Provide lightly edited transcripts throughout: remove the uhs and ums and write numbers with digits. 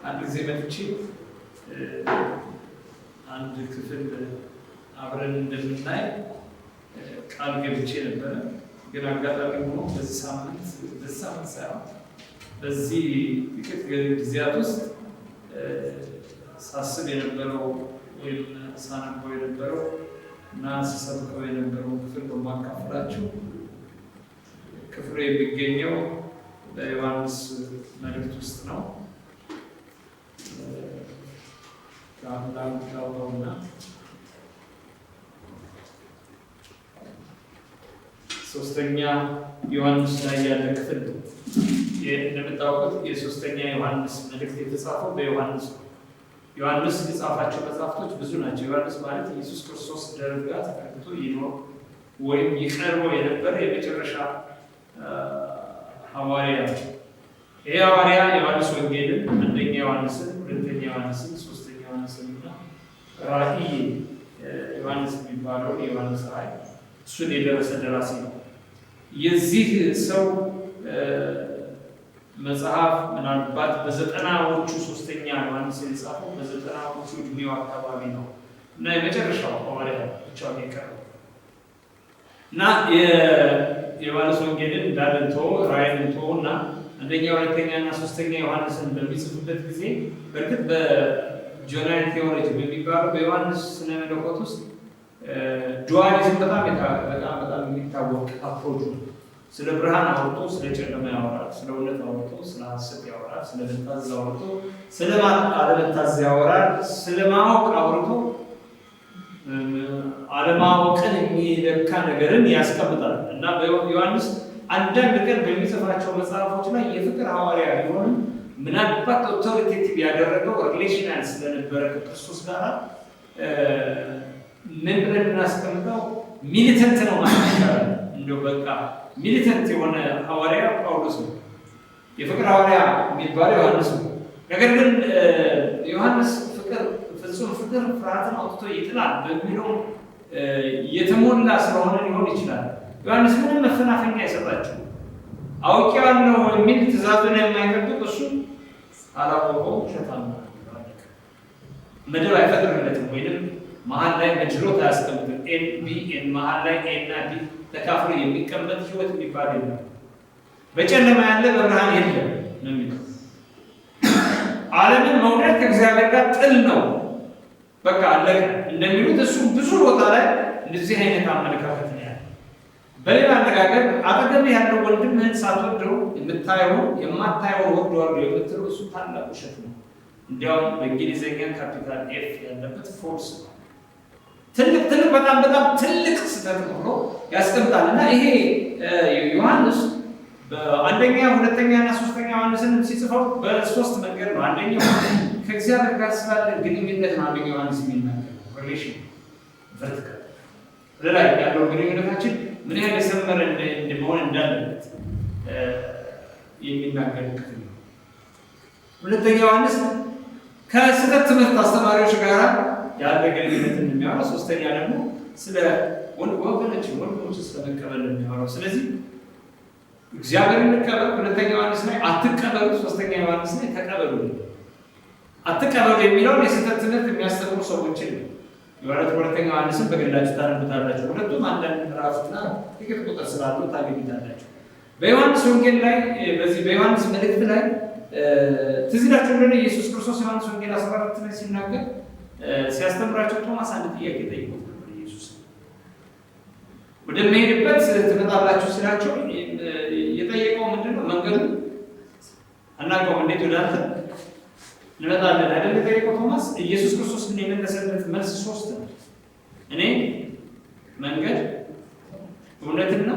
አንድ ጊዜ መጥቼ አንድ ክፍል አብረን እንደምናይ ቃል ገብቼ ነበረ። ግን አጋጣሚ ሆኖ በዚህ ሳምንት ሳይሆን በዚህ ጥቂት ጊዜያት ውስጥ ሳስብ የነበረው ወይም ሳነበው የነበረው እና ስሰብከው የነበረው ክፍል በማካፈላችሁ ክፍሉ የሚገኘው በዮሐንስ መልእክት ውስጥ ነው። ላውጣውና ሶስተኛ ዮሐንስ ላይ ያለ ክፍል ነው። እንደምታውቁት የሶስተኛ ዮሐንስ መልእክት የተጻፈው በዮሐንስ ነው። ዮሐንስ የጻፋቸው መጽሐፍቶች ብዙ ናቸው። ዮሐንስ ማለት ኢየሱስ ክርስቶስ ደረጃ ጋር ተቀምጦ ይኖር ወይም ይቀርበው የነበረ የመጨረሻ ሐዋርያ ነው። ይሄ ሐዋርያ ዮሐንስ ወንጌልን፣ አንደኛ ዮሐንስን፣ ሁለተኛ ዮሐንስን፣ ሶስተኛ ዮሐንስን እና ራእይ ዮሐንስ የሚባለው የዮሐንስ ራእይ እሱን የደረሰ ደራሲ ነው። የዚህ ሰው መጽሐፍ ምናልባት በዘጠናዎቹ ሶስተኛ ዮሐንስ የጻፈው በዘጠናዎቹ እድሜው አካባቢ ነው እና የመጨረሻው ሐዋርያ ብቻውን የቀረው እና የዮሐንስ ወንጌልን እንዳልንቶ ራእይንቶ እና አንደኛ ሁለተኛ እና ሶስተኛ ዮሐንስን በሚጽፉበት ጊዜ በእርግጥ በጆናል ቴዎሎጂ በሚባለው በዮሐንስ ስነ መለኮት ውስጥ ዱዋሊዝም በጣም የሚታወቅ አፕሮች ነው። ስለ ብርሃን አውርቶ ስለ ጨለማ ያወራል፣ ስለ እውነት አውርቶ ስለ ሐሰት ያወራል፣ ስለ መታዘዝ አውርቶ ስለ አለመታዘዝ ያወራል፣ ስለ ማወቅ አውርቶ አለማወቅን የሚለካ ነገርን ያስቀምጣል እና በዮሐንስ አንዳንድ ቀን በሚጽፋቸው መጽሐፎች ላይ የፍቅር ሐዋርያ ቢሆንም ምናልባት ኦቶሪቴቲቭ ያደረገው ሪሌሽናል ስለነበረ ከክርስቶስ ጋር ምን ብለን እናስቀምጠው ሚሊተንት ነው ማለት ይቻላል። እንደው በቃ ሚሊተንት የሆነ ሐዋርያ ጳውሎስ ነው። የፍቅር ሐዋርያ የሚባለው ዮሐንስ ነው። ነገር ግን ዮሐንስ ፍጹም ፍቅር ፍርሃትን አውጥቶ ይጥላል በሚለው የተሞላ ስለሆነ ሊሆን ይችላል። ዮሐንስ ምንም መፈናፈኛ አይሰጣቸው። አውቄዋለሁ የሚል ትእዛዙን የማይጠብቅ እሱ አላወቀው ውሸታም ነው። መደብ አይፈጥርለትም ወይም መሀል ላይ መጅሮት አያስቀምጥም። ኤን ቢ ኤን መሀል ላይ ኤ እና ቢ ተካፍሎ የሚቀመጥ ህይወት የሚባል የለም። በጨለማ ያለ በብርሃን የለም ነው የሚለው። ዓለምን መውደድ ከእግዚአብሔር ጋር ጥል ነው፣ በቃ አለቀ እንደሚሉት እሱ ብዙ ቦታ ላይ እንደዚህ አይነት አመለካከት ነው ያለው። በሌላ አነጋገር አጠገብ ያለው ወንድምህን ሳትወደው የማታየው ወደዋለሁ የምትለው እሱ ታላቅ ውሸት ነው። እንዲያውም በእንግሊዝኛ ካፒታል ኤፍ ያለበት ፎርስ ነው። ትልቅ በጣም ትልቅ ስህተት ሆኖ ያስቀምጣል እና ይሄ ዮሐንስ በአንደኛ ሁለተኛ እና ሶስተኛ ዮሐንስን ሲጽፈው በሶስት መንገድ ነው። አንደኛው ከእግዚአብሔር ጋር ስላለ ግንኙነት ነው። አንደኛው ዮሐንስ የሚናገር ሪሌሽን ቨርቲካል ለላይ ያለው ግንኙነታችን ምን ያህል የሰመረ እንደመሆን እንዳለበት የሚናገር ክፍል ነው። ሁለተኛ ዮሐንስ ከስህተት ትምህርት አስተማሪዎች ጋር ያለ ግንኙነትን የሚያወራው፣ ሶስተኛ ደግሞ ስለ ወንድሞች ስለመቀበል የሚያወራው። ስለዚህ እግዚአብሔር እንቀበል ሁለተኛ ዮሐንስ ላይ አትቀበሉ፣ ሶስተኛ ዮሐንስ ላይ ተቀበሉ። አትቀበሉ የሚለውን የስህተት ትምህርት የሚያስተምሩ ሰዎችን ነው። ሁለተኛ ዮሐንስን በግላችሁ ታነቡታላችሁ። ሁለቱም አንዳንድ ምዕራፍና ጥቂት ቁጥር ስላሉ ታገኙታላችሁ። በዮሐንስ ወንጌል ላይ በዚህ በዮሐንስ መልእክት ላይ ትዝ ይላችሁ እንደሆነ ኢየሱስ ክርስቶስ ዮሐንስ ወንጌል 14 ላይ ሲናገር ሲያስተምራቸው ቶማስ አንድ ጥያቄ ጠይቆት ነበር። ኢየሱስ ወደሚሄድበት ትመጣላችሁ ሲላቸው የጠየቀው ምንድነው? መንገዱ አናውቀውም፣ እንዴት ወደ አንተ እንመጣለን አይደል የጠየቀው ቶማስ። ኢየሱስ ክርስቶስ ግን የመለሰለት መልስ ሶስት ነው። እኔ መንገድ እውነትና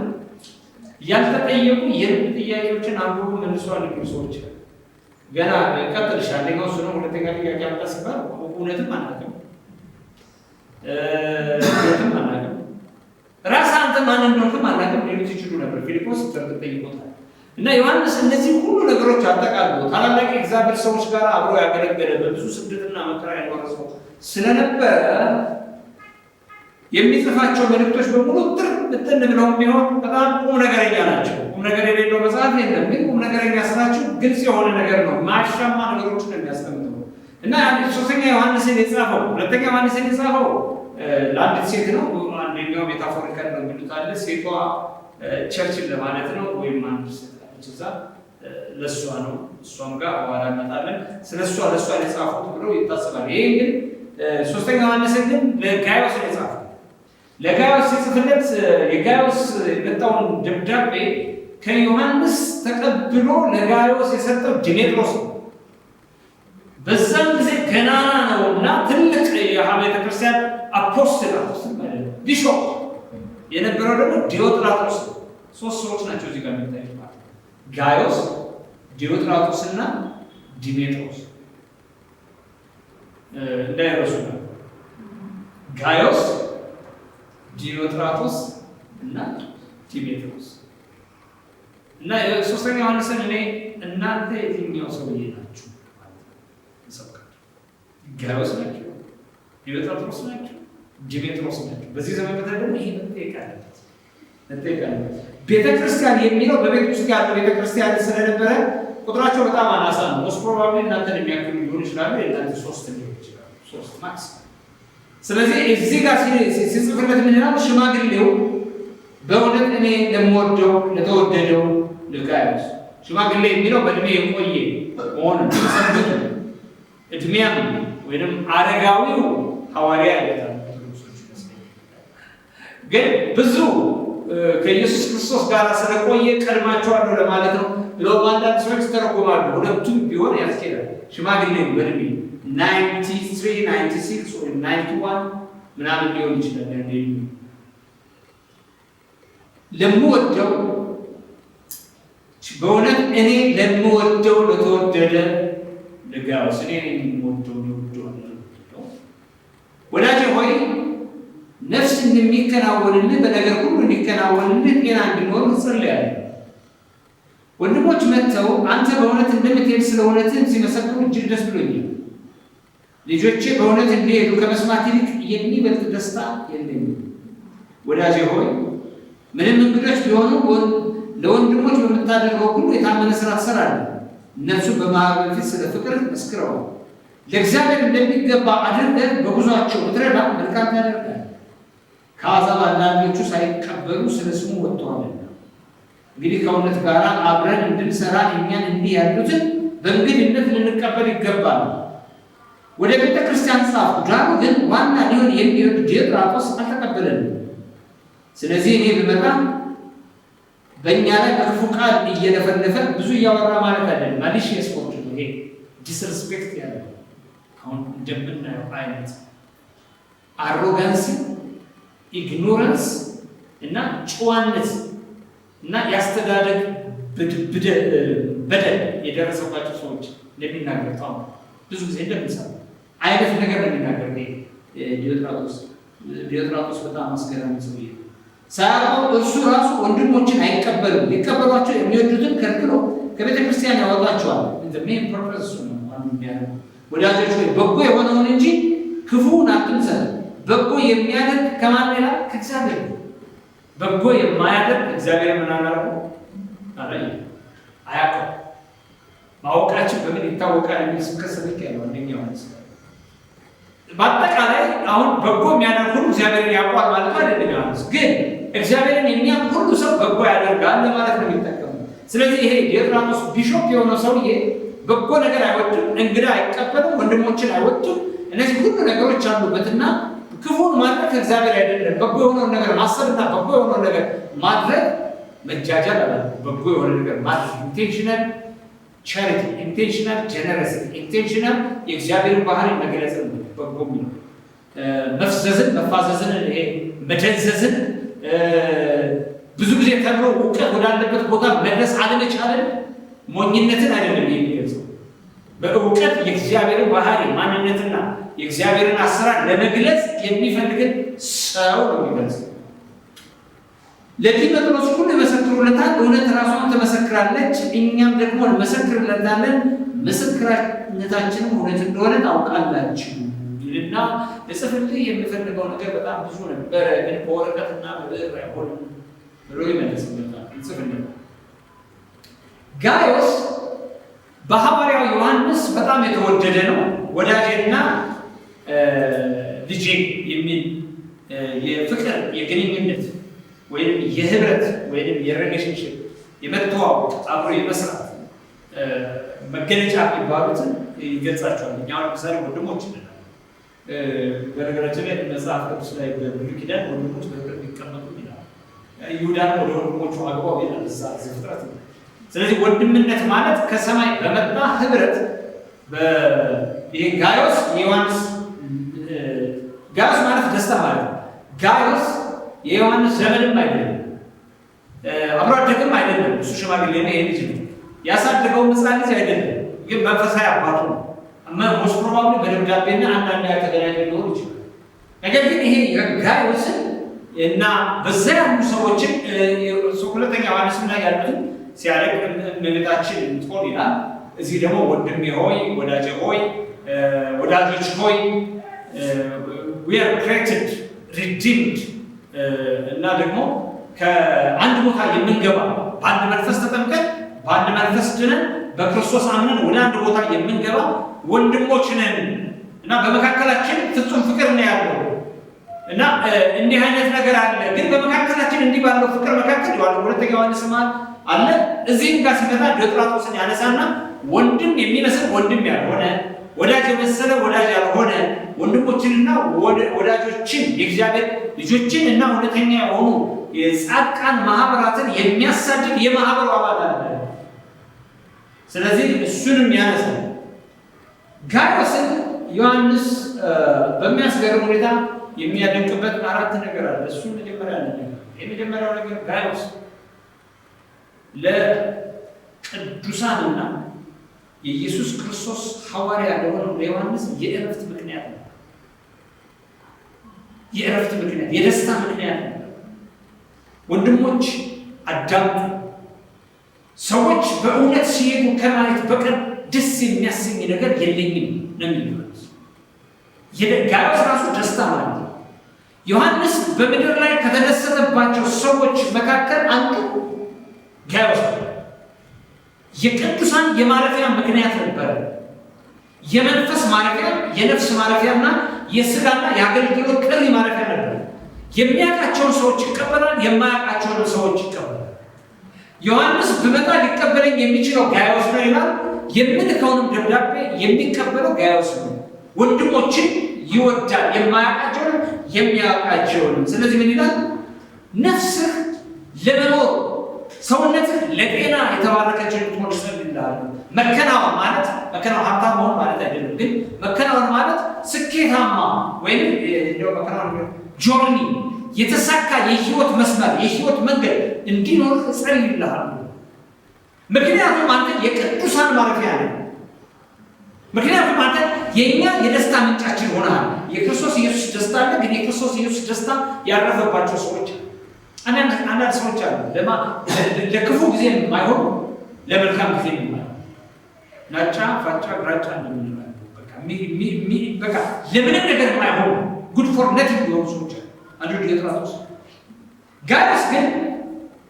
ያልተጠየቁ የልብ ጥያቄዎችን አንብቦ መልሷል የሚሉ ሰዎች ገና ቀጥልሽ። አንደኛው እሱ ነው። ሁለተኛ ጥያቄ አምጣ ሲባል እውነትም አናውቅም፣ ራስህ አንተ ማን እንደሆንክም አናውቅም ሊሉት ይችሉ ነበር። ፊልጶስ ጠይቆታል። እና ዮሐንስ እነዚህ ሁሉ ነገሮች አጠቃሎ ታላላቅ የእግዚአብሔር ሰዎች ጋር አብሮ ያገለገለ በብዙ ስደትና መከራ ያኖረ ሰው ስለነበረ የሚጽፋቸው መልእክቶች በሙሉ ጥር ብትን ብለው ቢሆን በጣም ቁም ነገረኛ ናቸው። ቁም ነገር የሌለው መጽሐፍ የለም። ግን ቁም ነገረኛ ስራችሁ ግልጽ የሆነ ነገር ነው። ማሻማ ነገሮችን የሚያስቀምጠው እና ሶስተኛ ዮሐንስን የጻፈው ሁለተኛ ዮሐንስን የጻፈው ለአንዲት ሴት ነው። አንደኛው ሜታፎሪካል ነው የሚሉት አለ። ሴቷ ቸርችን ለማለት ነው ወይም አንድ ሴት አለች እዛ ለእሷ ነው። እሷም ጋር በኋላ እንመጣለን። ስለ እሷ ለእሷ የጻፉት ብለው ይታሰባል። ይሄ ግን ሶስተኛ ዮሐንስን ግን ለጋዮስ ነው የጻፈው። ለጋዮስ ሲጽፍለት የጋዮስ የመጣውን ደብዳቤ ከዮሐንስ ተቀብሎ ለጋዮስ የሰጠው ዲሜጥሮስ ነው። በዛም ጊዜ ገናና ነውና ትልቅ የቤተ ክርስቲያን አፖስትል ቢሾፕ የነበረው ደግሞ ዲዮጥራጦስ ነው። ሶስት ሰዎች ናቸው እዚህ ጋር የሚታዩት ማለት ነው። ጋዮስ፣ ዲዮጥራጦስ እና ዲሜጥሮስ እንዳይረሱ ነው። ጋዮስ፣ ዲዮጥራጦስ እና ዲሜጥሮስ እና ሶስተኛ ዮሐንስን እኔ እናንተ የትኛው ሰውዬ ናችሁ ይሰብካል። ጋዮስ ናቸው፣ ዲዮጥራጦስ ናቸው፣ ዲሜጥሮስ ናቸው። በዚህ ዘመን ደግሞ ይሄ መጠየቅ አለበት። ቤተክርስቲያን የሚለው በቤት ውስጥ ያለ ቤተክርስቲያን ስለነበረ ቁጥራቸው በጣም አናሳ ነው። ሞስት ፕሮባብሊ እናንተን የሚያክሉ ሊሆን ይችላሉ። የእናንተ ሶስት ሊሆን ይችላሉ፣ ሶስት ማክስ። ስለዚህ እዚህ ጋር ሲጽፍለት ምን ይላል? ሽማግሌው በእውነት እኔ ለምወደው ለተወደደው ለጋዮስ። ሽማግሌ የሚለው በእድሜ የቆየ መሆኑ ሰንበት እድሜያም ወይም አረጋዊው ሐዋርያ ይላል። ግን ብዙ ከኢየሱስ ክርስቶስ ጋር ስለቆየ ቀድማቸዋለሁ ለማለት ነው ብለው አንዳንድ ሰዎች ተረጎማሉ። ሁለቱም ቢሆን ያስኬዳል። ሽማግሌ በእድሜ 93 96 ወይ 91 ምናምን ሊሆን ይችላል። ያኔ ለምወደው በእውነት እኔ ለምወደው ለተወደደ ለጋዮስ እኔ የምወደው ነው። ወዳጄ ሆይ ነፍስ እንደሚከናወንልህ በነገር ሁሉ እንዲከናወንልህ ጤና እንዲኖር ጸልያለሁ። ወንድሞች መጥተው አንተ በእውነት እንደምትሄድ ስለ እውነትህ ሲመሰክሩ እጅግ ደስ ብሎኛል። ልጆቼ በእውነት እንዲሄዱ ከመስማት ይልቅ የሚበልጥ ደስታ የለኝም። ወዳጄ ሆይ ምንም እንግዶች ቢሆኑ ለወንድሞች በምታደርገው ሁሉ የታመነ ስራ ትሰራለህ። እነርሱ በማህበር ፊት ስለ ፍቅር መስክረዋል። ለእግዚአብሔር እንደሚገባ አድርገህ በጉዟቸው ብትረዳ መልካም ታደርጋለህ። ከአሕዛብ አንዳንዶቹ ሳይቀበሉ ስለ ስሙ ወጥተዋልና እንግዲህ ከእውነት ጋር አብረን እንድንሰራ እኛን እንዲህ ያሉትን በእንግድነት ልንቀበል ይገባል። ወደ ቤተ ክርስቲያን ጻፉ። ዳሩ ግን ዋና ሊሆን የሚወድ ዲዮጥራጦስ አልተቀበለንም። ስለዚህ እኔ ብመጣ በእኛ ላይ በክፉ ቃል እየለፈለፈ ብዙ እያወራ ማለት አይደለም። ማሊሺየስ ስፖርት ነው ይሄ፣ ዲስሪስፔክት ያለው አሁን እንደምናየው አይነት አሮጋንሲ፣ ኢግኖራንስ እና ጨዋነት እና ያስተዳደግ በደል የደረሰባቸው ሰዎች እንደሚናገር አሁን ብዙ ጊዜ እንደምንሰማ አይነት ነገር ነው የሚናገር ዲዮጥራጦስ በጣም አስገራሚ ሰውዬ። ሳያውቀው እርሱ ራሱ ወንድሞችን አይቀበልም። ሊቀበሏቸው የሚወዱትን ከልክሎ ከቤተ ክርስቲያን ያወጣቸዋል። ሜን ፐርፐስ ነው የሚያደርገው። ወዳጆች ሆይ በጎ የሆነውን እንጂ ክፉውን አትምሰሉ። በጎ የሚያደርግ ከማን ይላል? ከእግዚአብሔር። በጎ የማያደርግ እግዚአብሔር ምን አላረገው? አያውቀው። ማወቃችን በምን ይታወቃል የሚል ስብከት ሰብክ ያለው አንደኛው ነው። በአጠቃላይ አሁን በጎ የሚያደርግ ሁሉ እግዚአብሔርን ያውቋል ማለት አይደለም። ግን እግዚአብሔርን የሚያውቅ ሁሉ ሰው በጎ ያደርጋል ለማለት ነው የሚጠቀሙ። ስለዚህ ይሄ ዲዮጥራጦስ ቢሾፕ የሆነው ሰውዬ በጎ ነገር አይወድም፣ እንግዳ አይቀበልም፣ ወንድሞችን አይወድም። እነዚህ ሁሉ ነገሮች አሉበትና ክፉን ማድረግ ከእግዚአብሔር አይደለም። በጎ የሆነውን ነገር ማሰብና በጎ የሆነውን ነገር ማድረግ መጃጃል አለ። በጎ የሆነ ነገር ማድረግ ኢንቴንሽናል ቻሪቲ፣ ኢንቴንሽናል ጀነረሲቲ፣ ኢንቴንሽናል የእግዚአብሔርን ባህሪ መግለጽ ነው። በጎ የሚለው መፍዘዝን፣ መፋዘዝን፣ ይሄ መደንዘዝን ብዙ ጊዜ ተብሎ እውቀት ወዳለበት ቦታ መድረስ አለመቻልን፣ ሞኝነትን አይደለም የሚገልጸው። በእውቀት የእግዚአብሔርን ባህሪ ማንነትና የእግዚአብሔርን አሰራር ለመግለጽ የሚፈልግን ሰው ነው የሚገልጸው። ለዲሜጥሮስ ሁሉ ይመሰክሩለታል፣ እውነት ራሷን ትመሰክራለች፣ እኛም ደግሞ እንመሰክርለታለን፣ ምስክርነታችንም እውነት እንደሆነ ታውቃላችሁ ይልና ለጽፍልህ የምፈልገው ነገር በጣም ብዙ ነበረ፣ ግን በወረቀትና በብዕር አይሆንም ብሎ ይመልስለታል። ይጽፍልህ ጋዮስ በሐዋርያው ዮሐንስ በጣም የተወደደ ነው። ወዳጄና ልጄ የሚል የፍቅር የግንኙነት ወይም የህብረት ወይም የሪሌሽንሽፕ የመተዋወቅ አብሮ የመስራት መገለጫ የሚባሉትን ይገልጻቸዋል። እኛ ለምሳሌ ወንድሞች እንላለን። በነገራችን ላይ መጽሐፍ ቅዱስ ላይ በብሉይ ኪዳን ወንድሞች በህብረት የሚቀመጡ ይላል። ይሁዳን ወደ ወንድሞቹ አግባው ይላል እዛ ዘፍጥረት። ስለዚህ ወንድምነት ማለት ከሰማይ በመጣ ህብረት ይሄ ጋዮስ የዮሐንስ ጋዮስ ማለት ደስታ ማለት ነው። ጋዮስ የዮሐንስ ዘመድም አይደለም፣ አብሮ አደግም አይደለም። እሱ ሽማግሌ ነው። ይሄ ልጅ ነው ያሳደገው ሕፃን ልጅ አይደለም፣ ግን መንፈሳዊ አባቱ ነው። ሞስት ፕሮባብሊ በደብዳቤና አንዳንድ ያልተገናኘ ሊሆን ይችላል። ነገር ግን ይሄ ጋዮስን እና በዛ ያሉ ሰዎችን ሁለተኛ ዮሐንስም ላይ ያሉትን ሲያደግ እመቤታችን ትሆን ይላል። እዚህ ደግሞ ወንድሜ ሆይ፣ ወዳጄ ሆይ፣ ወዳጆች ሆይ we are created redeemed እና ደግሞ ከአንድ ቦታ የምንገባ በአንድ መንፈስ ተጠምቀን በአንድ መንፈስ ድነን በክርስቶስ አምነን ወደ አንድ ቦታ የምንገባ ወንድሞች ነን እና በመካከላችን ፍጹም ፍቅር ነው ያለው እና እንዲህ አይነት ነገር አለ። ግን በመካከላችን እንዲህ ባለው ፍቅር መካከል ሁለተኛ ዮሐንስ አለ። እዚህም ጋር ሲመጣ ዲዮጥራጦስን ያነሳና ወንድም የሚመስል ወንድም ያልሆነ ወዳጅ የመሰለ ወዳጅ ያልሆነ ወንድሞችንና ወዳጆችን የእግዚአብሔር ልጆችን እና እውነተኛ የሆኑ የጻድቃን ማህበራትን የሚያሳድድ የማህበሩ አባል አለ። ስለዚህ እሱንም ያነሳል። ጋዮስን ዮሐንስ በሚያስገርም ሁኔታ የሚያደንቅበት አራት ነገር አለ። እሱን መጀመሪያ የመጀመሪያው ነገር ጋዮስ ለቅዱሳንና የኢየሱስ ክርስቶስ ሐዋርያ ለሆነው ለዮሐንስ የእረፍት ምክንያት ነው። የእረፍት ምክንያት፣ የደስታ ምክንያት ነው። ወንድሞች አዳምጡ። ሰዎች በእውነት ሲሄዱ ከማየት በቀር ደስ የሚያሰኝ ነገር የለኝም ነው የሚለው። ጋዮስ ራሱ ደስታ ማለት ነው። ዮሐንስ በምድር ላይ ከተደሰተባቸው ሰዎች መካከል አንዱ ጋዮስ ነው። የቅዱሳን የማረፊያ ምክንያት ነበረ። የመንፈስ ማረፊያ፣ የነፍስ ማረፊያና የስጋና የአገልግሎት ጥሪ ማረፊያ ነበር። የሚያውቃቸውን ሰዎች ይቀበላል፣ የማያውቃቸውን ሰዎች ይቀበላል። ዮሐንስ ብመጣ ሊቀበለኝ የሚችለው ጋዮስ ነው ይላል። የምልከውንም ደብዳቤ የሚቀበለው ጋዮስ ነው። ወንድሞችን ይወዳል፣ የማያውቃቸውንም የሚያውቃቸውንም። ስለዚህ ምን ይላል? ነፍስህ ለመኖር ሰውነትህ ለጤና የተባረከች እንድትሆን እጸልይልሃለሁ። መከናወን ማለት ሀብታም መሆን ማለት አይደለም። ግን መከናወን ማለት ስኬታማ ወይም መከናወን ጆርኒ፣ የተሳካ የህይወት መስመር፣ የህይወት መንገድ እንዲኖር እጸልይልሃለሁ። ምክንያቱም አንተ የቅዱሳን ማረፊያ ነህ። ምክንያቱም አንተ የእኛ የደስታ ምንጫችን ሆነሃል። የክርስቶስ ኢየሱስ ደስታ አለ። ግን የክርስቶስ ኢየሱስ ደስታ ያረፈባቸው ሰዎች አንዳንድ ሰዎች አሉ ለክፉ ጊዜ የማይሆኑ ለመልካም ጊዜ የማይሆኑ ናጫ ፋጫ ግራጫ እንደምንለው በቃ ለምንም ነገር የማይሆኑ ጉድ ፎር ነቲንግ የሆኑ ሰዎች አሉ። አንዱ ዲዮጥራጦስ። ጋዮስ ግን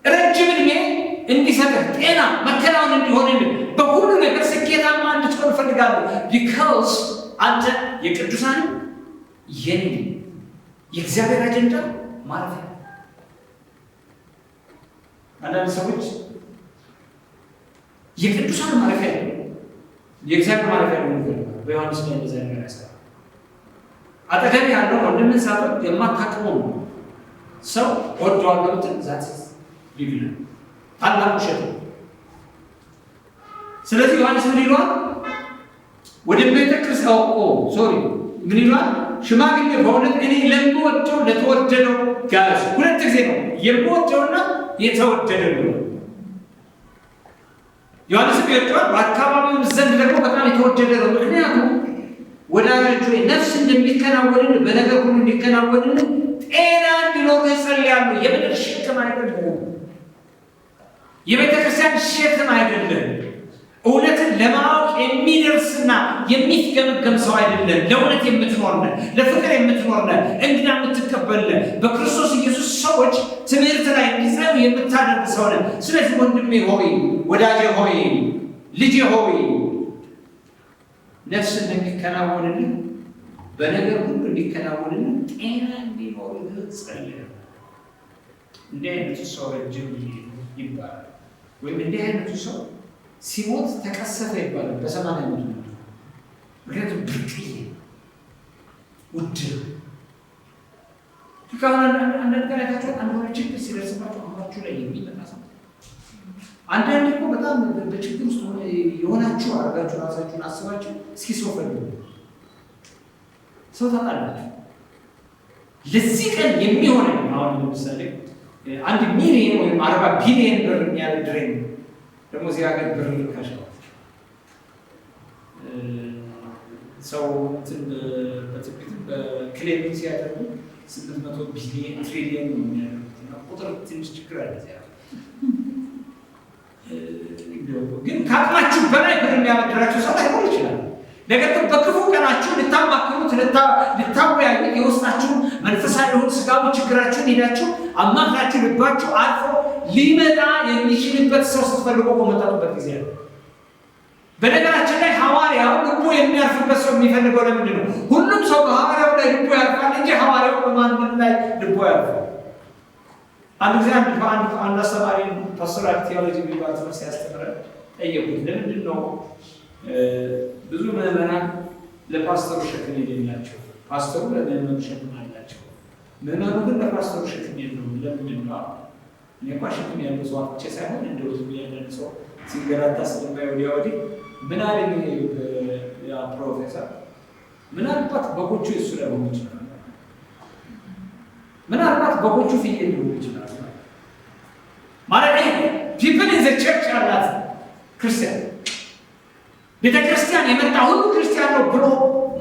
ረጅም ዕድሜ እንዲሰጥህ ጤና መከናወን እንዲሆንልን በሁሉ ነገር ስኬታማ እንድትሆን እፈልጋለሁ። ቢካውስ አንተ የቅዱሳን የኔ የእግዚአብሔር አጀንዳ ማረፊያ። አንዳንድ ሰዎች የቅዱሳን ማረፊያ ነው የእግዚአብሔር ማረፊያ ነው። በዮሐንስ ላይ እንደዛ ነገር ያሳያል። አጠገብ ያለው ወንድምን ሳትወድ የማታውቀው ሰው ወደዋለሁ ብትል ዛት ቢብላ ታላቅ ውሸት ነው። ስለዚህ ዮሐንስ ምን ይሏል? ወደ ቤተ ክርስቲያን ምን ይሏል? ሽማግሌ በእውነት እኔ ለምወደው ለተወደደው ጋዮስ፣ ሁለት ጊዜ ነው የምወደውና የተወደደው ነው። ዮሐንስ ይወደዋል፣ በአካባቢው ዘንድ ደግሞ በጣም የተወደደ ነው። ምክንያቱም ወዳጆች ሆይ ነፍስ እንደሚከናወንን በነገር ሁሉ እንዲከናወንን ጤና እንዲኖር ይጸልያሉ። የምድር ሸክም አይደለም፣ የቤተ ክርስቲያን ሸክም አይደለም። እውነትን ለማወቅ የሚደርስና የሚገመገም ሰው አይደለም። ለእውነት የምትኖር ነህ፣ ለፍቅር የምትኖር ነህ፣ እንግዳ የምትቀበል ነህ። በክርስቶስ ኢየሱስ ሰዎች ትምህርት ላይ እንዲጸኑ የምታደርግ ሰው ነህ። ስለዚህ ወንድሜ ሆይ፣ ወዳጄ ሆይ፣ ልጄ ሆይ ነፍስ እንደሚከናወንልን በነገር ሁሉ እንዲከናወንልን ጤና እንዲኖርህ ጸልይ። እንዲህ አይነቱ ሰው ረጅም ይባላል። ወይም እንዲህ አይነቱ ሰው ሲሞት ተቀሰፈ ይባላል። በ80 ዓመቱ ነው። ምክንያቱም ብርቅዬ ውድ አንዳንድ ጋር አይታችኋል። አንድ ችግር ሲደርስባቸው አእምሯችሁ ላይ የሚመጣ ሰው አንዳንድ እኮ በጣም በችግር ውስጥ የሆናችሁ አድርጋችሁ ራሳችሁን አስባችሁ እስኪ ሰው ፈልጉ። ሰው ታውቃላችሁ። ለዚህ ቀን የሚሆነ አሁን ለምሳሌ 1 ሚሊዮን ወይም 40 ቢሊዮን ብር የሚያበድረኝ ደግሞ እዚህ ሀገር ብር ርካሽ ነው። ሰው በትክክል በክሌም ሲያደርጉ 800 ቢሊዮን ትሪሊዮን ነው የሚያደርጉት። ቁጥር ትንሽ ችግር አለ እዚያ። ግን ከአቅማችሁ በላይ ብር የሚያበድራችሁ ሰው ላይሆን ይችላል። ነገር ግን በክፉ ቀናችሁ ልታማክሩት፣ ልታወያዩት፣ የውስጣችሁን መንፈሳዊ የሆኑ ስጋዊ ችግራችሁን ሄዳችሁ አማክራችሁ ልባችሁ አልፎ ሊመጣ የሚችልበት ሰው ስትፈልጉ በመጣጡበት ጊዜ ነው። በነገራችን ላይ ሐዋርያው ልቡ የሚያርፍበት ሰው የሚፈልገው ለምንድን ነው? ሁሉም ሰው በሐዋርያው ላይ ልቡ ያርፋል እንጂ ሐዋርያው በማንም ላይ ልቡ ያርፋል። አንድ ጊዜ አንድ አስተማሪ ፓስቶራል ቴዎሎጂ የሚባል ትምህርት ሲያስተምረን ጠየቁት። ለምንድን ነው ብዙ ምዕመናን ለፓስተሩ ሸክም የሌላቸው? ፓስተሩ ለምዕመኑ ሸክም አላቸው፣ ምዕመኑ ግን ለፓስተሩ ሸክም የለውም። ለምንድን ነው? እኔ እንኳ ሸክም ያለው ሰው አጥቼ ሳይሆን እንደው ዝም ያለን ሰው ሲንገላታ ስለማይ ወዲያ ወዲህ ምን አለኝ ያ ፕሮፌሰር፣ ምናልባት በጎቹ የሱ ላይ ሆኑ ይችላል፣ ምናልባት በጎቹ ፍየል ሊሆኑ ይችላል። ማለት ፒፕል ኢን ዘ ቸርች አላት ክርስቲያን ቤተ ክርስቲያን የመጣ ሁሉ ክርስቲያን ነው ብሎ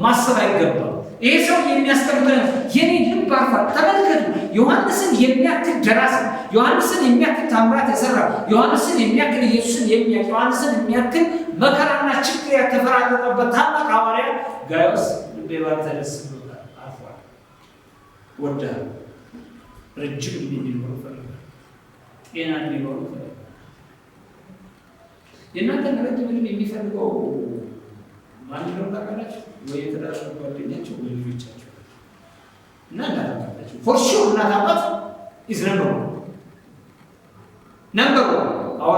ማሰብ አይገባም። ይሄ ሰው የሚያስተምረን የኔ ልብ አርፏል። ተመልከቱ፣ ዮሐንስን የሚያክል ደራሲ፣ ዮሐንስን የሚያክል ታምራት የሰራ፣ ዮሐንስን የሚያክል ኢየሱስን የሚያክል፣ ዮሐንስን የሚያክል መከራና ችግር ያተፈራረቀበት ታላቅ ሐዋርያ ጋይዮስ ልቤ ባንተ ደስ ብሎታል፣ አርፏል፣ ወዳል፣ ረጅም ዕድሜ እንዲኖር ፈልጋል፣ ጤና እንዲኖር ፈልጋል። የእናንተን ረጅም ዕድሜ የሚፈልገው ማን ነው ታውቃላችሁ? ወይ የትዳር ጓደኛቸው ወይ ልጆቻቸው እና እናታቸው። ፎር ሹር እናት አባት ኢዝ ነምበር ዋን።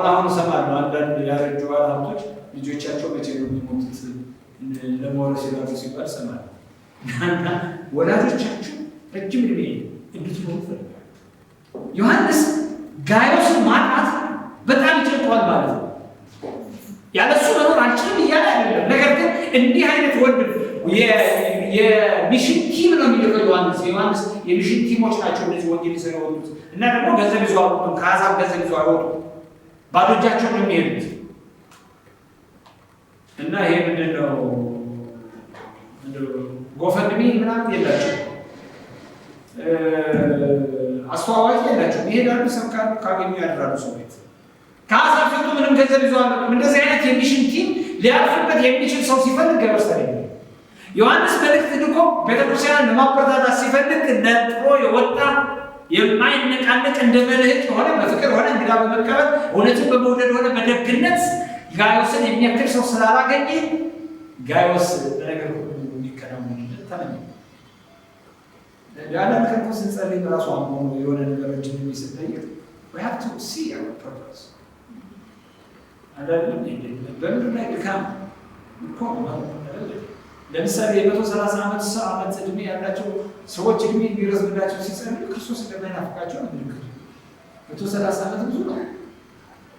አሁን እሰማለሁ አንዳንድ ያረጁ ባለሀብቶች ልጆቻቸው መቼ ነው የሚሞቱት ለመውረስ ይላሉ ሲባል እሰማለሁ። እና ወላጆቻችሁ ረጅም ዕድሜ እንድትኖሩ ይፈልጋል። ዮሐንስ ጋይዮስን ማጣት በጣም ይጨንቀዋል ማለት ነው። ያለሱ መኖር አልችልም እያለ አይደለም። ነገር ግን እንዲህ አይነት ወንድም የሚሽን ቲም ነው የሚልከው ዮሐንስ የሚሽን ቲሞች ናቸው እነዚህ ወንጌል ይዘው የወጡት እና ደግሞ ገንዘብ ይዘው አልወጡም። ከአሕዛብ ገንዘብ ይዘው አይወጡም። ባዶ እጃቸውን ነው የሚሄዱት። እና ይሄ ምንድን ነው ጎፈንድሚ ምናምን የላቸው፣ አስተዋዋቂ የላቸው። ይሄዳሉ፣ ይሰብካሉ፣ ካገኙ ያድራሉ ሰው ቤት። ከአሕዛብ ፊቱ ምንም ገንዘብ ይዘው አልወጡም። እንደዚህ አይነት የሚሽን ቲም ሊያልፍበት የሚችል ሰው ሲፈልግ ገበስተለ ዮሐንስ መልእክት ልኮ ቤተክርስቲያንን ለማበረታታት ሲፈልግ ነጥሮ የወጣ የማይነቃነቅ እንደ መልህቅ ሆነ በፍቅር ሆነ እንግዳ በመቀበል እውነትን በመውደድ ሆነ በደግነት ጋይዮስን የሚያክል ሰው ስላላገኘ ጋይዮስ በነገር ሁሉ እንዲከናወንለት ተመኘ። ያለን ከንቱ ስንጸልይ ራሱ አሁን የሆነ ነገሮችን የሚስጠይቅ we have to see our purpose። አይደለም በምድር ላይ ድካም እኮ ለምሳሌ የ130 ዓመት ዕድሜ ያላቸው ሰዎች ዕድሜ የሚረዝምላቸው ሲጸልዩ ክርስቶስ እንደማይናፍቃቸው ነው ምልክቱ። 130 ዓመት ብዙ ነው።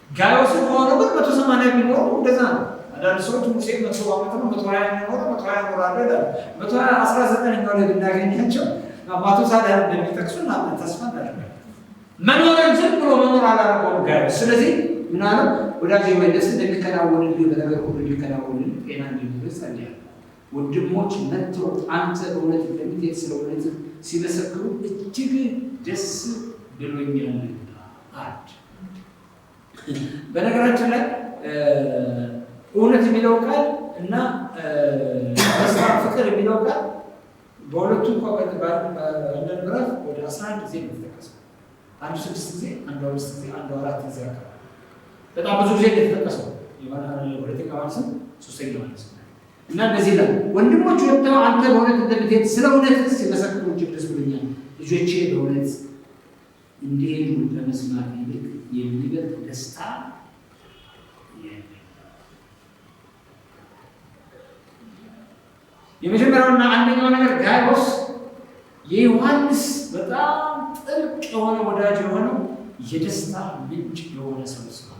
ጋይዮስ ከሆነ ግን 180 የሚኖሩ እንደዛ ነው። አንዳንድ ሰዎች ሙሴ 100 ዓመት ነው 120 የሚኖሩ 120 ኖራለ ይላሉ። 119ኛው ላይ ብናገኛቸው አባቱ ሳዳር እንደሚጠቅሱና ተስፋ እናደርጋለን። መኖርን ዝም ብሎ መኖር አላረገውም ጋይዮስ። ስለዚህ ምናምን ወዳጄ ወይ ደስ እንደሚከናወንልህ በነገር ሁሉ እንዲከናወንልህ ጤና እንዲኖርህ ጸልያለሁ። ወንድሞች መጥተው አንተ እውነት እንደምትሄድ ስለ እውነት ሲመሰክሩ እጅግ ደስ ብሎኛልና። አንድ በነገራችን ላይ እውነት የሚለው ቃል እና ደስታ ፍቅር የሚለው ቃል በሁለቱ አንዳንድ ምዕራፍ ወደ 11 ጊዜ ነው የተጠቀሰው። አንዱ 6 ጊዜ፣ አንዱ 5 ጊዜ፣ አንዱ 4 ጊዜ አካባቢ በጣም ብዙ ጊዜ የተጠቀሰው ሁለተኛ ዮሐንስ 3ኛ ዮሐንስ እና እንደዚህ ላይ ወንድሞች ወጥተው አንተ በእውነት እንደምትሄድ ስለ እውነት ሲመሰክሩ እጅግ ደስ ብሎኛል። ልጆቼ በእውነት እንዲሄዱ ለመስማት ይልቅ የሚበልጥ ደስታ የመጀመሪያውና አንደኛው ነገር ጋይዮስ የዮሐንስ በጣም ጥልቅ የሆነ ወዳጅ የሆነው የደስታ ምንጭ የሆነ ሰው ስለሆነ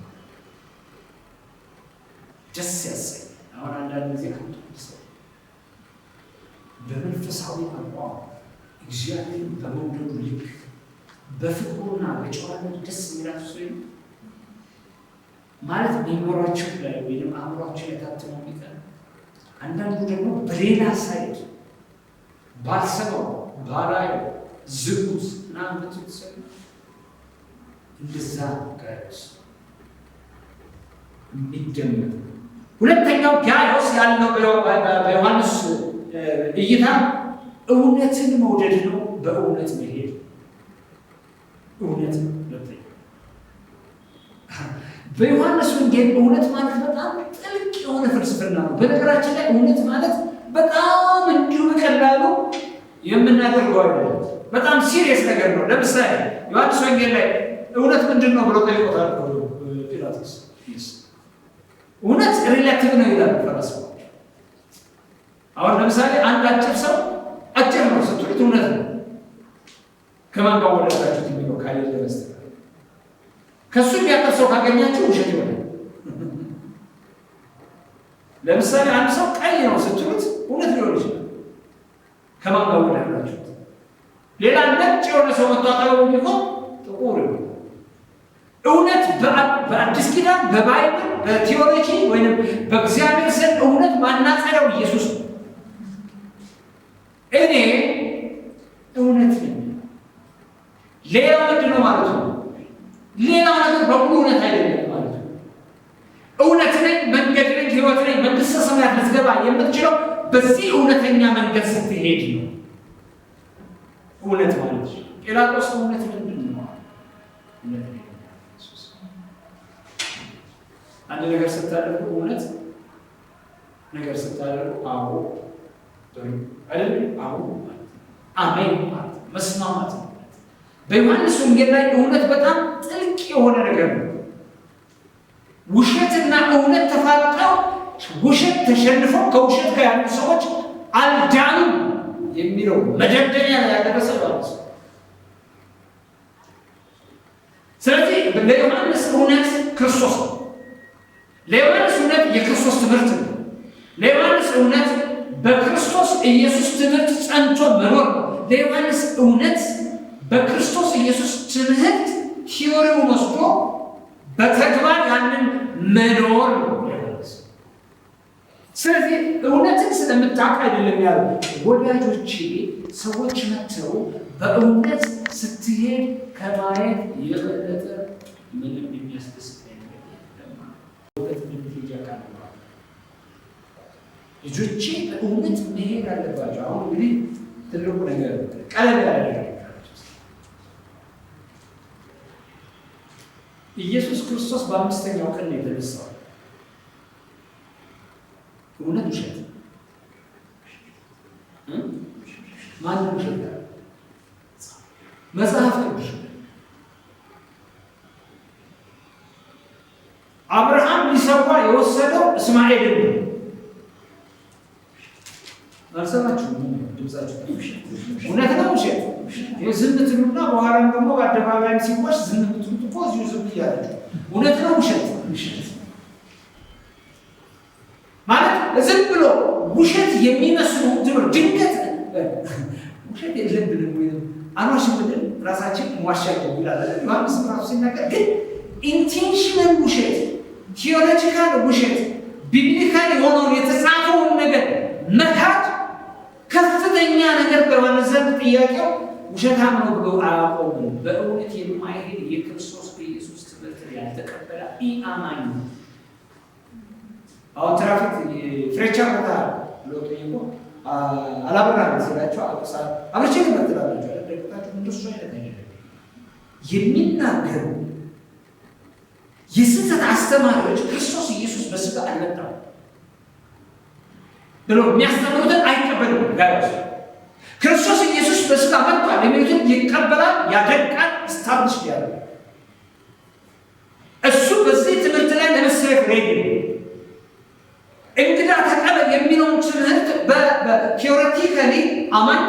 ደስ ያሰኛል። አሁን አንዳንድ ጊዜ ሰው በመንፈሳዊ አቋም እግዚአብሔር በመውደዱ ልክ በፍቅሩና በጨዋነቱ ደስ የሚላቸው ሰው ማለት ሜሞሪያቸው ላይ ወይም አእምሯቸው ላይ ታትሞ የሚቀር አንዳንዱ ደግሞ በሌላ ሳይድ ባልሰማው ባላየው ዝጉት ምናምን ትሰሩ እንደዛ ጋይዮስ የሚደመጥ ሁለተኛው ጋይዮስ ያለው በዮሐንስ እይታ እውነትን መውደድ ነው። በእውነት መሄድ እውነት ነው። በዮሐንስ ወንጌል እውነት ማለት በጣም ጥልቅ የሆነ ፍልስፍና ነው። በነገራችን ላይ እውነት ማለት በጣም እንዲሁ በቀላሉ የምናደርገው አይደለም። በጣም ሲሪየስ ነገር ነው። ለምሳሌ ዮሐንስ ወንጌል ላይ እውነት ምንድን ነው ብሎ ጠይቆታል ጲላጦስ። እውነት ሪላቲቭ ነው ይላል ፈላስፋዎች። አሁን ለምሳሌ አንድ አጭር ሰው አጭር ነው ስትሉት እውነት ነው። ከማን ጋር ወለዳችሁት የሚለው ካሌለ በስተቀር ከሱ የሚያጠር ሰው ካገኛችሁ ውሸት ይሆናል። ለምሳሌ አንድ ሰው ቀይ ነው ስትሉት እውነት ሊሆን ይችላል። ከማን ጋር ወለዳችሁት? ሌላ ነጭ የሆነ ሰው መታጠሩ ቢሆን ጥቁር ይሆናል። እውነት በአዲስ ኪዳን በባይብል በቲዮሎጂ ወይም በእግዚአብሔር ዘንድ እውነት ማናጸሪያው ኢየሱስ ነው። እኔ እውነት ነኝ። ሌላው ምንድን ነው ማለት ነው? ሌላው ነገር በሙሉ እውነት አይደለም ማለት ነው። እውነት ነኝ፣ መንገድ ነኝ፣ ሕይወት ነኝ። መንግሥተ ሰማያት ልትገባ የምትችለው በዚህ እውነተኛ መንገድ ስትሄድ ነው። እውነት ማለት ነው። ጲላጦስ እውነት ምንድን ነው? እውነት ነው። አንድ ነገር ስታደርጉ እውነት ነገር ስታደርጉ አዎ አይደል? አዎ ማለት አሜን ማለት መስማማት ነው። በዮሐንስ ወንጌል ላይ እውነት በጣም ጥልቅ የሆነ ነገር ነው። ውሸትና እውነት ተፋጠው ውሸት ተሸንፎ ከውሸት ጋር ያሉ ሰዎች አልዳኑም የሚለው መደምደሚያ ላይ ያደረሰ ማለት ነው። ስለዚህ ለዮሐንስ እውነት ክርስቶስ ነው። ለዮሐንስ እውነት የክርስቶስ ትምህርት ነው። ለዮሐንስ እውነት በክርስቶስ ኢየሱስ ትምህርት ጸንቶ መኖር ነው። ለዮሐንስ እውነት በክርስቶስ ኢየሱስ ትምህርት ቲዮሪውን ወስዶ በተግባር ያንን መኖር ነው። ስለዚህ እውነትን ስለምታውቅ አይደለም ያለው። ወዳጆቼ ሰዎች መጥተው በእውነት ስትሄድ ከማየት የበለጠ ምንም የሚያስደስት ልጆቼ በእውነት መሄድ አለባቸው። አሁን እንግዲህ ትልቁ ነገር ቀለል ያለ ነገር ኢየሱስ ክርስቶስ በአምስተኛው ቀን ነው የተነሳው። እውነት ውሸት ማንም ውሸት መጽሐፍ ቅዱስ አብርሃም ሊሰዋ የወሰደው እስማኤልን ነው። አልሰማችሁም? ድምጻችሁ እውነት ነው ውሸት? ዝም ትሉና በኋላም ደግሞ በአደባባይም ሲዋሽ ዝም ትሉት እኮ እዚሁ ዝም እያላችሁ እውነት ነው ውሸት? ማለት ዝም ብሎ ውሸት የሚመስሉ ድንገት ውሸት የለብንም ወይም አንዋሽም ብለን ራሳችን እንዋሻለን ይላል ዮሐንስ ራሱ ሲናገር። ግን ኢንቴንሽናል ውሸት፣ ቲዮሎጂካል ውሸት፣ ቢብሊካል የሆነውን የተጻፈውን ነገር መካድ ከፍተኛ ነገር በዮሐንስ ዘንድ ጥያቄው ውሸታም ነው ብሎ አያቆሙም። በእውነት የማይሄድ የክርስቶስ ኢየሱስ ትምህርት ያልተቀበለ ኢአማኝ ነው። አሁን ትራፊክ ፍሬቻ ቦታ ብሎ ጠይቆ አላበራም ሲላቸው አብርቼ ትመትላላቸው ደግታችሁ እንደሱ አይነት አይደለም የሚናገሩ የስህተት አስተማሪዎች ክርስቶስ ኢየሱስ በሥጋ አልመጣም ብሎ የሚያስተምሩትን አይቀበሉም። ጋይስ ክርስቶስ ኢየሱስ በሥጋ መጥቷል የሚሉትን ይቀበላል፣ ያደንቃል፣ ስታብሊሽ ያደርጋል። እሱ በዚህ ትምህርት ላይ ለመሰለፍ ሬዲ ነው። እንግዳ ተቀበል የሚለውን ትምህርት በቲዮሬቲካሊ አማኝ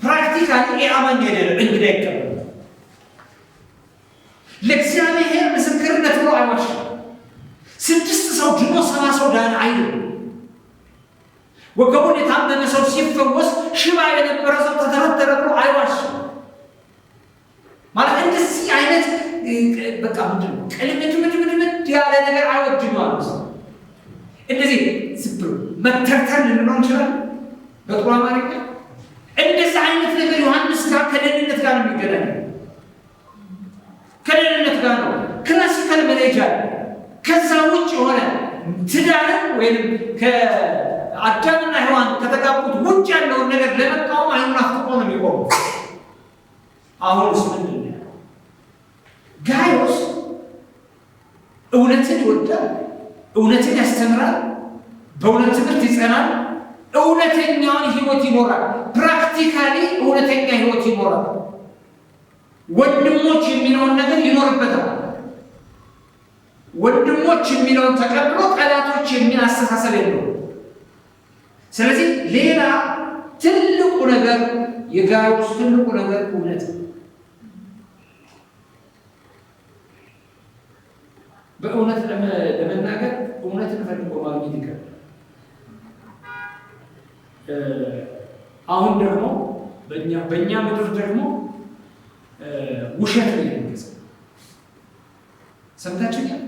ፕራክቲካሊ አማኝ አይደለም። እንግዳ ይቀበል ለእግዚአብሔር ምስክርነት ብሎ አይዋሽም። 6 ሰው ድኖ 70 ሰው ዳነ አይልም። ወገቡን የታመመ ሰው ሲፈወስ ሽባ የነበረ ሰው ተተረተረ ብሎ አይዋሽም። ማለት እንደዚህ አይነት በቃ ምንድን ነው ቅልምድምድምድ ያለ ነገር አይወድም ማለት ነው። እንደዚህ ዝም መተርተር ልንለው እንችላለን በጥሩ አማርኛ። እንደዚህ አይነት ነገር ዮሐንስ ጋር ከደህንነት ጋር ነው የሚገናኘው። ከደህንነት ጋር ነው ክላሲካል መሬጃ ከዛ ውጭ የሆነ ትዳርን ወይም ከአዳምና ሔዋን ከተጋቡት ውጭ ያለውን ነገር ለመቃወም አይኑን አፍጥጦ ነው የሚቆመው። አሁንስ ምንድን ነው ጋይዮስ እውነትን ይወዳል፣ እውነትን ያስተምራል፣ በእውነት ትምህርት ይጸናል፣ እውነተኛውን ህይወት ይኖራል። ፕራክቲካሊ እውነተኛ ህይወት ይኖራል። ወንድሞች የሚለውን ነገር ይኖርበታል። ወንድሞች የሚለውን ተቀብሎ ጠላቶች የሚል አስተሳሰብ የለው። ስለዚህ ሌላ ትልቁ ነገር የጋይዮስ ትልቁ ነገር እውነት ነው። በእውነት ለመናገር እውነትን ፈልጎ ማግኘት ይቀርባል። አሁን ደግሞ በእኛ ምድር ደግሞ ውሸት ነው የሚገዛው። ሰምታችሁኛል?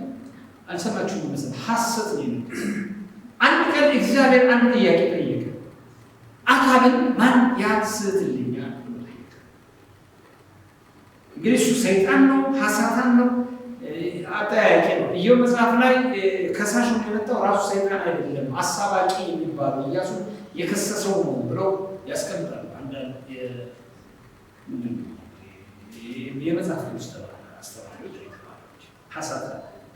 አልሰማችሁም መሰለኝ። ሐሰት ነው የሚገዛው። አንድ ቀን እግዚአብሔር አንድ ጥያቄ ጠየቀ። አካብን ማን ያስትልኛል? እንግዲህ እሱ ሰይጣን ነው፣ ሐሳታን ነው፣ አጠያያቂ ነው። ኢዮብ መጽሐፍ ላይ ከሳሽ የመጣው ራሱ ሰይጣን አይደለም አሳባቂ የሚባለው ኢያሱ የከሰሰው ነው ብለው ያስቀምጣሉ። አንዳንድ የመጽሐፍ ቅዱስ አስተማሪዎች ሐሳታ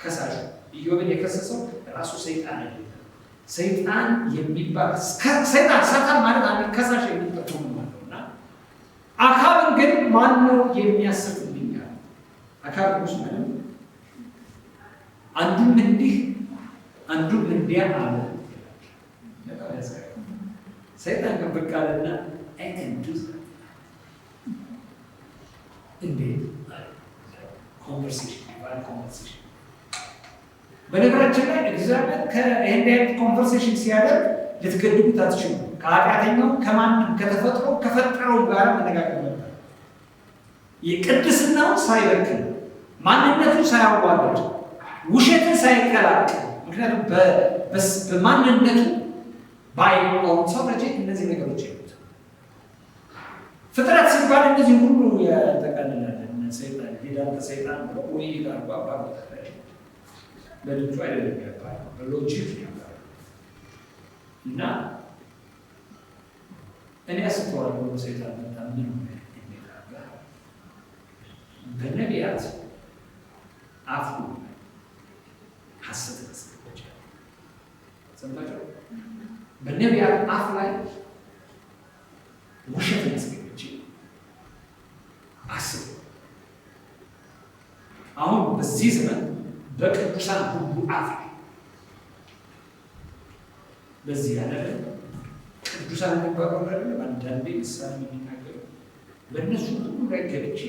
ከሳሽ ኢዮብን የከሰሰው ራሱ ሰይጣን አይደለም። ሰይጣን የሚባል ሰይጣን ሳታን ማለት አንድ ከሳሽ የሚጠቁም ማለት ነውና አካብን ግን ማን ነው የሚያስርልኝ? አካብ ሙስ ማለት አንዱም እንዲህ አንዱም እንዲያ አለ። ሰይጣን ከበቃለና አይንዱስ እንዴት ኮንቨርሴሽን በነገራችን ላይ እግዚአብሔር ከእንዲህ ኮንቨርሴሽን ሲያደርግ ልትገድቡት አትችሉም። ከኃጢአተኛው ከማንም ከተፈጥሮ ከፈጠረው ጋር መነጋገር ነበር። የቅድስናውን ሳይበክል ማንነቱን ሳያዋርድ ውሸትን ሳይቀላቅል ምክንያቱም በማንነቱ ባይኖር ሰው ረጀ እነዚህ ነገሮች ይሉት ፍጥረት ሲባል እነዚህ ሁሉ ያጠቃልላል። ሰይጣን ሄዳን ከሰይጣን ብሎ ወይ ጋር ባባ በልጁ አይደለም ያባል በሎጂክ ያባል እና እኔ አስተዋለሁ ሰይጣን በጣም ምን እንደሚያደርግ በነቢያት አፉ ሐሰት ተስፋዎች ሰምታችሁ በነቢያት አፍ ላይ ውሸት ያስገኘች አስቡ። አሁን በዚህ ዘመን በቅዱሳን ሁሉ አፍ ላይ በዚህ ያለ ቅዱሳን የሚባለው ነገር አንዳንዴ ምሳሌ የሚናገሩ በእነሱ ሁሉ ላይ ገብቼ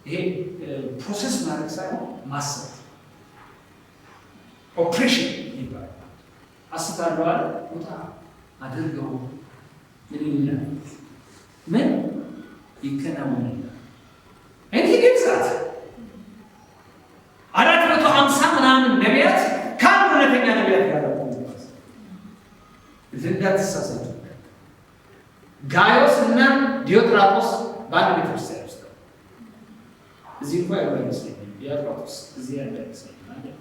ይሄ ፕሮሰስ ማድረግ ሳይሆን ማሰብ ኦፕሬሽን ይባላል። አስታለው አለ ቦታ አድርገው ምን ይከናወናል? እንግዲህ ግብጻት 450 ምናምን ነቢያት ከአንድ እውነተኛ ነቢያት ጋር እንዳትሳሳቱ። ጋይዮስ እና ዲዮጥራጦስ በአንድ ቤተክርስቲያን ውስጥ እዚህ እንኳ ያሉ አይመስለኝም። ዲዮጥራጦስ እዚህ ያለ አይመስለኝም።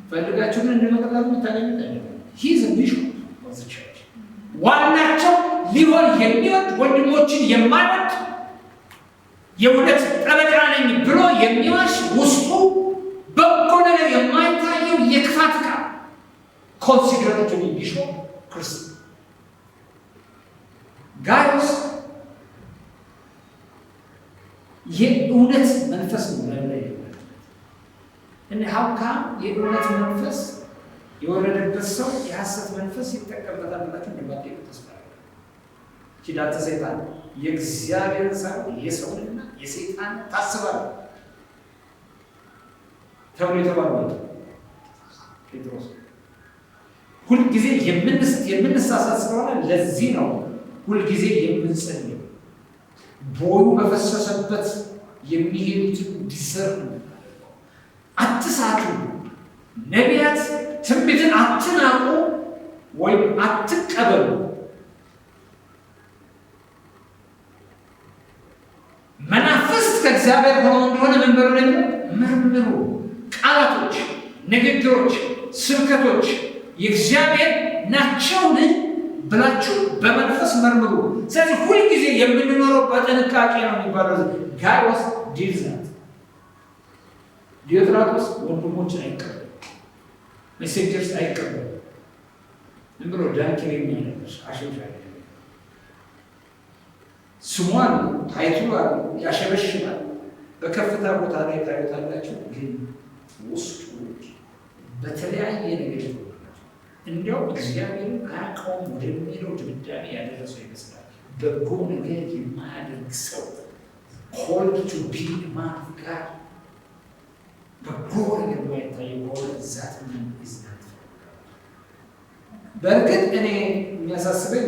ፈልጋችሁ ግን እንደመቀጣት የምታገኙት አይደለም። ሂዝ ቢሾፕ ኦፍ ዘ ቸርች ዋናቸው ሊሆን የሚወድ ወንድሞችን የማይወድ የእውነት ጠበቃ ነኝ ብሎ የሚዋሽ ውስጡ በጎ ነገር የማይታየው የክፋት ዕቃ ኮንሲደር ቱ ቢ ቢሾፕ ክርስቶስ ጋይስ የእውነት መንፈስ ነው ላይ እና ሀውካ የእውነት መንፈስ የወረደበት ሰው የሐሰት መንፈስ ይጠቀምበታል ብላችሁ እንደማትጠይቁ ተስፋ አደርጋለሁ። ኪዳተ ሰይጣን የእግዚአብሔር ሳይሆን የሰውንና የሰይጣን ታስባል ተብሎ የተባለው ጴጥሮስ ሁልጊዜ የምንሳሳት ስለሆነ ለዚህ ነው ሁልጊዜ የምንጸልየው ቦዩ በፈሰሰበት የሚሄዱትን ዲሰርኑ አትሳቱ። ነቢያት ትንቢትን አትናቁ ወይም አትቀበሉ። መናፍስት ከእግዚአብሔር ሆነው እንደሆነ ምን በሉ ደግሞ መርምሩ። ቃላቶች፣ ንግግሮች፣ ስብከቶች የእግዚአብሔር ናቸውን ብላችሁ በመንፈስ መርምሩ። ስለዚህ ሁልጊዜ የምንኖረው በጥንቃቄ ነው የሚባለው። ጋይዮስ ዲልዛት ዲዮጥራጦስ ወንድሞችን አይቀበል፣ ሜሴንጀርስ አይቀበል። ዝም ብሎ ዳንኪር የሚያነበር አሸብሻ ስሟን ታይቱዋል ያሸበሽባል። በከፍታ ቦታ ላይ ታዩታላችሁ፣ ግን ውስጡ በተለያየ ነገር እንዲያው እግዚአብሔርን አያውቀውም ወደሚለው ድምዳሜ ያደረሰው ይመስላል። በጎ ነገር የማያደርግ ሰው ኮልድ ቱ ቢ ማን ኦፍ ጋድ በጎ ነገር የማይታየው ከሆነ ዛት ምን ይዝናት። በእርግጥ እኔ የሚያሳስበኝ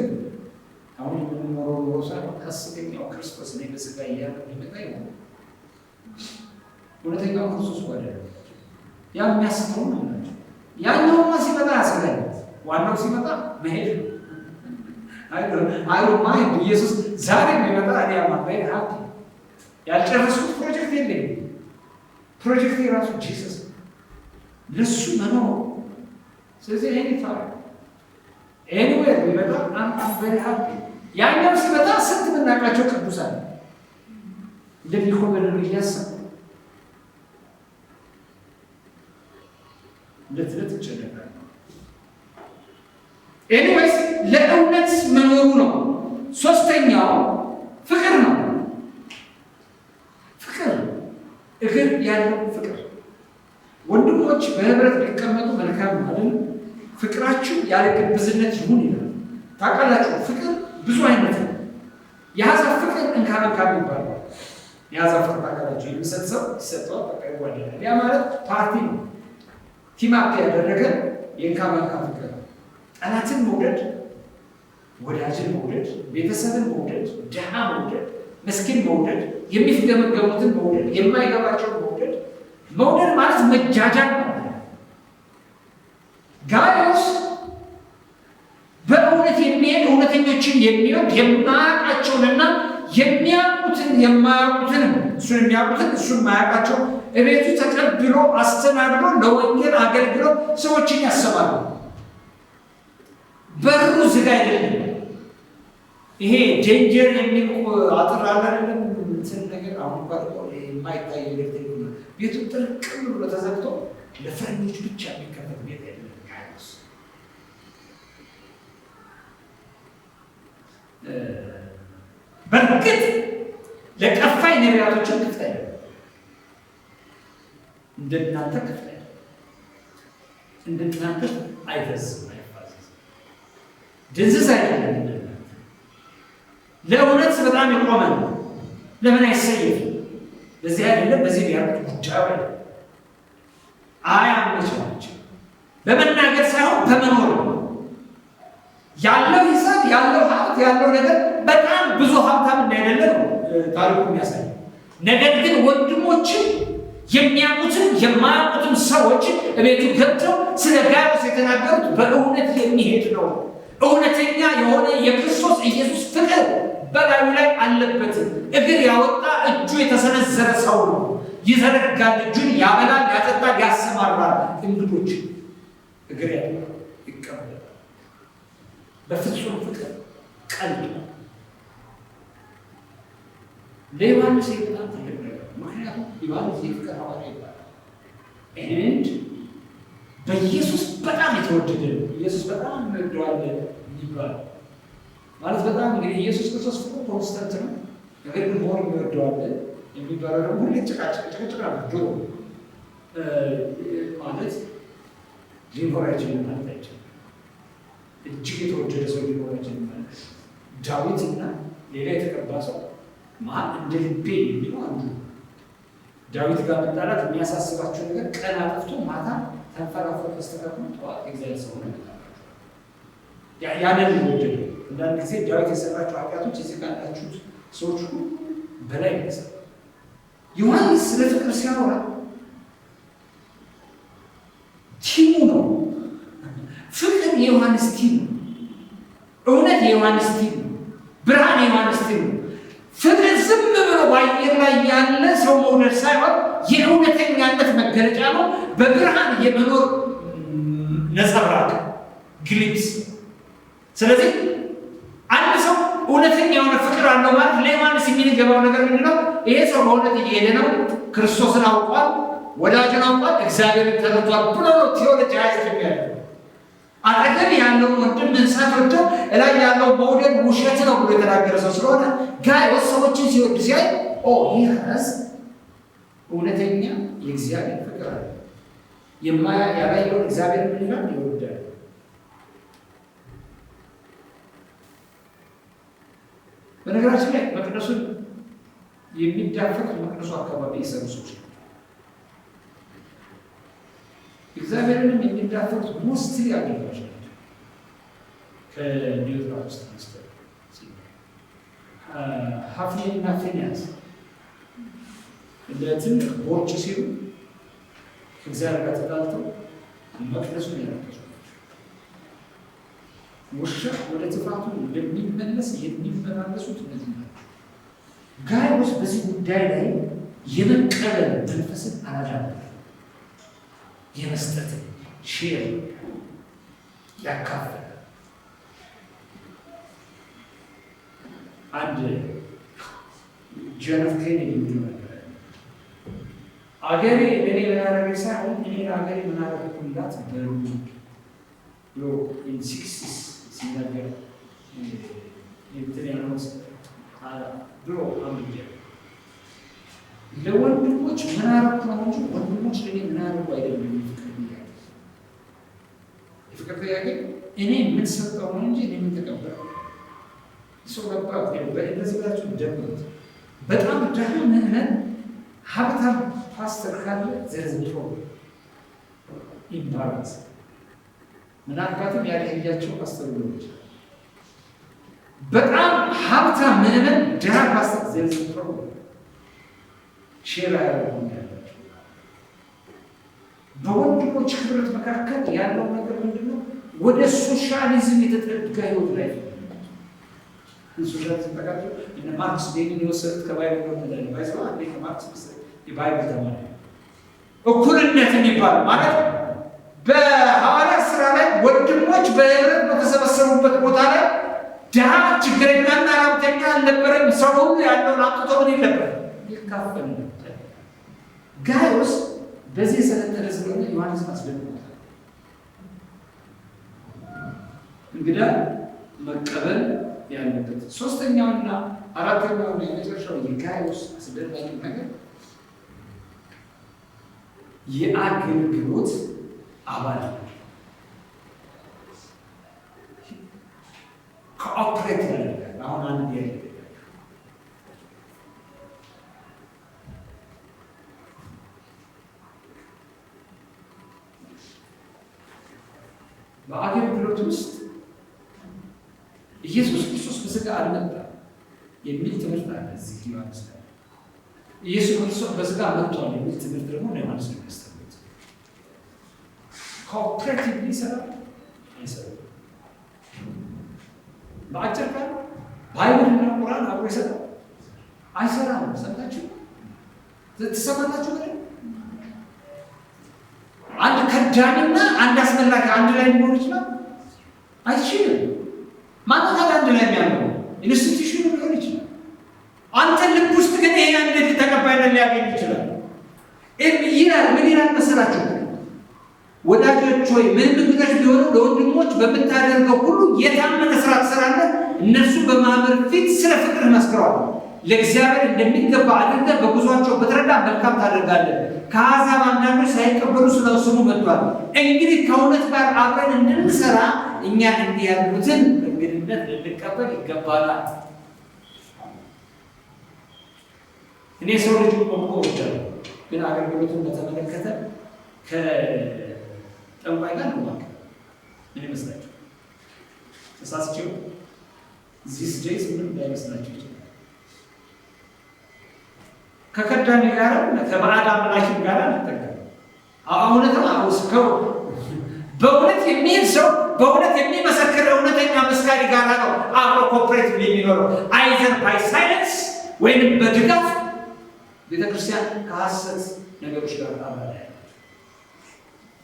አሁን የምንኖረው ኑሮ ሳይሆን ሐሰተኛው ክርስቶስ እኔ በስጋ እያለ የሚመጣ ይሆን እውነተኛው ክርስቶስ ጓዳ ያ የሚያስተው ነው። ያኛውማ ሲመጣ ያስገኛል። ዋናው ሲመጣ መሄድ ነው። አይሮ ማይንድ ኢየሱስ ዛሬ የሚመጣ እኔ አማባይ ሀብት ያልጨረስኩት ፕሮጀክት የለኝም። ፕሮጀክት የራሱ ጂሰስ ለሱ መኖር። ስለዚህ ይሄን ይፋል ኤኒዌር ቢመጣ አም ቬሪ ሃፒ። ያኛው ሲመጣ ስንት የምናውቃቸው ቅዱሳን እንደሚኮበልሉ እያሰብኩ ለትለት ይጨነቃል። ኤኒዌይስ ለእውነት መኖሩ ነው። ሶስተኛው ፍቅር ነው። ፍቅር እግር ያለው ፍቅር። ወንድሞች በህብረት ሊቀመጡ መልካም አይደል? ፍቅራችሁ ያለ ግብዝነት ይሁን ይላል። ታውቃላችሁ ፍቅር ብዙ አይነት ነው። የአሕዛብ ፍቅር እንካበካብ ይባላል። የአሕዛብ ፍቅር ታውቃላችሁ፣ የሚሰጥ ሰው ይሰጠዋል፣ በቃ ይጓደላል። ያ ማለት ፓርቲ ነው። ቲማፕ ያደረገ የእንካበካብ ፍቅር። ጠላትን መውደድ፣ ወዳጅን መውደድ፣ ቤተሰብን መውደድ፣ ድሃ መውደድ፣ ምስኪን መውደድ፣ የሚፍገመገሙትን መውደድ፣ የማይገባቸውን መውደድ። መውደድ ማለት መጃጃል ነው። ጋይዮስ በእውነት የሚሄድ እውነተኞችን የሚወድ የማያውቃቸውንና የሚያውቁትን የማያውቁትን እሱን የሚያውቁትን እሱን የማያውቃቸው እቤቱ ተቀብሎ አስተናግዶ ለወንጌል አገልግሎት ሰዎችን ያሰባሉ። በሩ ዝግ አይደለም። ይሄ ዴንጀር የሚል አጥር አለ አይደለም? እንትን ነገር አሁን ባልቆ የማይታይ ኤሌክትሪክ ቤቱ ጥልቅም ብሎ ተዘግቶ ለፈረኞች ብቻ የሚከፈት ቤት አይደለም። ጋይዮስ በእርግጥ ለቀፋይ ነቢያቶችን ክፍት አይደለም፣ እንደናንተ ክፍት አይደለም። እንደናንተ አይፈዝም፣ አይፋዘዝም፣ ድንዝዝ አይደለም። ለእውነት በጣም የቆመ ነው። ለምን አይሰየፍም? በዚህ አይደለም በዚህ ያሉት ጉዳዩ አይደለም። አያመቻቸው በመናገር ሳይሆን በመኖር ነው ያለው ሂሳብ ያለው ሀብት ያለው ነገር በጣም ብዙ ሀብታም እንዳይደለ ነው ታሪኩ የሚያሳይ። ነገር ግን ወንድሞችን የሚያውቁትን የማያውቁትን ሰዎች እቤቱ ገብተው ስለ ጋይዮስ የተናገሩት በእውነት የሚሄድ ነው። እውነተኛ የሆነ የክርስቶስ ኢየሱስ ፍቅር በላዩ ላይ አለበት። እግር ያወጣ እጁ የተሰነዘረ ሰው ነው። ይዘረጋል፣ እጁን ያበላል፣ ያጠጣል፣ ያሰማራል እንግዶች እግር ያለው ይቀበላል። በፍጹም ፍቅር ቀልድ ለዮሐንስ በጣም ትልቅ ነገር። ምክንያቱም ዮሐንስ የፍቅር ሐዋርያ ይባላል። በኢየሱስ በጣም የተወደደ ነው። ኢየሱስ በጣም እንወደዋለን ይባላል ማለት በጣም እንግዲህ ኢየሱስ ክርስቶስ ፍቅር ኮንስታንት ነው። ነገር ግን ሞር እንወደዋለን የሚባለው ደግሞ ሁሌ ጭቅጭቅ ድሮ ማለት ሊኖር አይችልም ማለት አይችልም። እጅግ የተወደደ ሰው ሊኖር አይችልም ማለት ዳዊት እና ሌላ የተቀባ ሰው መሀል እንደ ልቤ የሚለው አንዱ ዳዊት ጋር መጣላት የሚያሳስባቸው ነገር ቀን አጥፍቶ ማታ ተንፈራፍሮ ተስተካክሎ ጠዋት እግዚአብሔር ሰው ነው ያንን ወደደ። አንዳንድ ጊዜ ዳዊት የሰራቸው ኃጢአቶች እዚህ ካላችሁት ሰዎች ሁሉ በላይ ይመስላል። ዮሐንስ ስለ ፍቅር ሲያወራ ቲሙ ነው። ፍቅር የዮሐንስ ቲም ነው። እውነት የዮሐንስ ቲም ነው። ብርሃን የዮሐንስ ቲም ነው። ፍቅር ዝም ብሎ በአየር ላይ ያለ ሰው መውደድ ሳይሆን የእውነተኛነት መገለጫ ነው። በብርሃን የመኖር ነጸብራቅ ግሊፕስ። ስለዚህ አንድ ሰው እውነተኛ የሆነ ፍቅር አለው ማለት ለዮሐንስ የሚገባው ነገር ምንድን ነው? ይሄ ሰው በእውነት እየሄደ ነው፣ ክርስቶስን አውቋል፣ ወዳጁን አውቋል፣ እግዚአብሔርን ተረድቷል ብሎ ነው ቴዎሎጂ ያስተምራል። አጠገብ ያለው ወንድም እንሳት ወደው እላይ ያለው መውደድ ውሸት ነው ብሎ የተናገረ ሰው ስለሆነ ጋይዮስ ሰዎችን ሲወድ ሲያይ ይህስ እውነተኛ የእግዚአብሔር ፍቅር አለ። ያላየውን እግዚአብሔር ምን ይላል? ይወዳል። በነገራችን ላይ መቅደሱን የሚዳፈሩት መቅደሱ አካባቢ የሰሩ ሰዎች ነው። እግዚአብሔርንም የሚዳፈሩት ሞስትሊ አገልጋዮች ናቸው። ከኒውትራ ውስጥ ሚስተር ሀፍኔና ፊንያስ ለትልቅ ቦርጭ ሲሉ ከእግዚአብሔር ጋር ተጣልተው መቅደሱን ያረከሱ ውሻ ወደ ጥፋቱ እንደሚመለስ የሚመላለሱት እነዚህ ናቸው። ጋይዮስ በዚህ ጉዳይ ላይ የመቀበል መንፈስን አላዳበረም። የመስጠት ሼር ያካፈለ አንድ ጆን ኤፍ ኬኔዲ የሚለው ነገር አገሬ እኔ ለናረገ ሳይሆን እኔ ለአገሬ ምናረግኩላት በሉ ብሎ ኢንሲክሲስ ሲናገር የኢንተርያኖስ ብሎ አምጃ ለወንድሞች ምን አረኩ ነው እንጂ ወንድሞች ለኔ ምን አረኩ አይደለም። የፍቅር ጥያቄ እኔ ምን ሰጠው ነው እንጂ እኔ ምን ተቀበልኩ። ሰው ገባ በእንደዚህ ብላችሁ ደምሩት። በጣም ደሃ ምዕመን ሀብታም ፓስተር ካለ ዘርዝሮ ኢምባራንስ ምናልባትም ያለያቸው ፓስተር ሊሆን ይችላል። በጣም ሀብታም ምዕመን ደሃ ፓስተር ዘርዝሮ ሼር ያደርጉ ያላቸው በወንድሞች ህብረት መካከል ያለው ነገር ምንድነው? ወደ ሶሻሊዝም የተጠጋ ህይወት ላይ ሶሻሊዝም ተቃርቶ እነ ማርክስ ሌኒን የወሰዱት ከባይብል ነው ተደለ ባይሰው አንዴ ከማርክስ የባይብል ተማሪ እኩልነት የሚባል ማለት በሐዋርያት ሥራ ላይ ወንድሞች በህብረት በተሰበሰቡበት ቦታ ላይ ድሃ ችግረኛና ሀብተኛ አልነበረም። ሰው ሁሉ ያለውን አጥቶ ምን የለበትም ይካፈል ነበር። ጋይዮስ በዚህ የሰለጠነ ስለሆነ ዮሐንስ አስደንቆታል። እንግዳ መቀበል ያለበት ሶስተኛውና አራተኛውና የመጨረሻው የጋይዮስ አስደናቂ ነገር የአገልግሎት አባል ኮኦፕሬት ያደርጋል። አሁን አንድ ያለ በአገልግሎት ውስጥ ኢየሱስ ክርስቶስ በሥጋ አልመጣም የሚል ትምህርት አለ። እዚህ ዮሐንስ ላይ ኢየሱስ ክርስቶስ በሥጋ መጥቷል የሚል ትምህርት ደግሞ ዮሐንስ ነው ያስተምሩት። ኮኦፕሬቲቭሊ ይሰራል አይሰራም? በአጭር ቃል ባይብልና ቁርአን አብሮ ይሰራል አይሰራም? ሰምታችሁ ትሰማላችሁ? አንድ ከዳሚና አንድ አስመላኪ አንድ ላይ ሊኖር ይችላል? አይችልም። ማለት አንድ ላይ የሚያምነው ኢንስቲትዩሽኑ ሊሆን ይችላል። አንተ ልብ ውስጥ ግን ይሄ እንዴት ተቀባይነት ሊያገኝ ይችላል? ይላል ምን ይላል መሰላችሁ? ወዳጆች ሆይ ምንም እንግዶች ቢሆኑ ለወንድሞች በምታደርገው ሁሉ የታመነ ስራ ትሰራለህ። እነርሱ በማህበር ፊት ስለ ፍቅር መስክረዋል። ለእግዚአብሔር እንደሚገባ አድርገህ በጉዟቸው በተረዳ መልካም ታደርጋለህ። ከአሕዛብ አንዳንዶች ሳይቀበሉ ስለ ስሙ መጥቷል። እንግዲህ ከእውነት ጋር አብረን እንድንሰራ እኛ እንዲህ ያሉትን በእንግድነት ልንቀበል ይገባናል። እኔ ሰው ልጅ ቆምቆ ወዳለሁ፣ ግን አገልግሎቱን በተመለከተ ከጠንቋይ ጋር ነው ማለት ምን ይመስላችሁ? ተሳስቼው ዚስ ዴይስ ምንም እንዳይመስላችሁ ይችላል። ከከዳሚ ጋር ከባዕድ አምላኪም ጋር አልጠቀም። እውነትም አውስከው በእውነት የሚሄድ ሰው በእውነት የሚመሰክር እውነተኛ መስካሪ ጋር ነው አብሮ ኮፕሬት የሚኖረው። አይዘር ባይ ሳይለንስ ወይንም በድጋፍ ቤተክርስቲያን ከሐሰት ነገሮች ጋር አባላ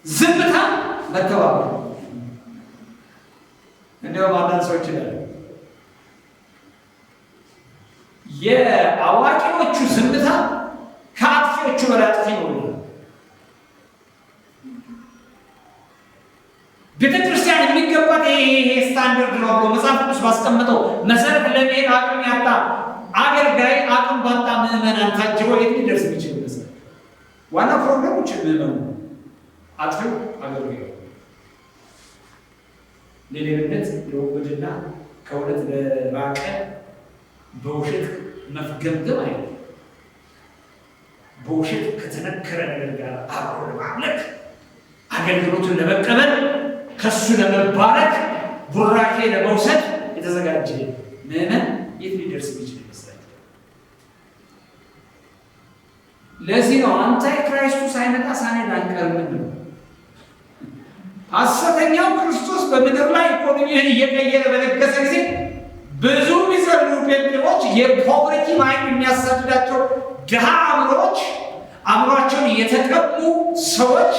ዝምታ መተባበር። እንዲያውም አንዳንድ ሰዎች ይላሉ የአዋቂዎቹ ዝምታ ከአጥፊዎቹ በላይ አጥፊ ነው። ቤተክርስቲያን የሚገባት ይሄ ስታንዳርድ ነው ብሎ መጽሐፍ ቅዱስ ባስቀመጠው መሰረት ለመሄድ አቅም ያጣ አገልጋይ አቅም ባጣ ምዕመናን ታጅቦ የት ሊደርስ የሚችል ይመስላል? ዋና ፕሮብሌሞች ምዕመኑ፣ አጥፊው አገልጋዩ፣ ለሌብነት ለወንጀልና ከእውነት ለራቀ በውሸት መፍገምገም አይደለም። በውሸት ከተነከረ ነገር ጋር አብሮ ለማምለክ አገልግሎቱን ለመቀበል ከሱ ለመባረክ ቡራኬ ለመውሰድ የተዘጋጀ ምዕመን የት ሊደርስ የሚችል ይመስላል? ለዚህ ነው አንታይ ክራይስቱ ሳይመጣ ሳንሄድ አንቀርም ነው። ሐሰተኛው ክርስቶስ በምድር ላይ ኢኮኖሚን እየቀየረ በነገሰ ጊዜ ብዙ የሚጸልዩ ጴንጤዎች የፖቨርቲ ማይንድ የሚያሳድዳቸው ድሃ አእምሯቸውን የተቀሙ ሰዎች፣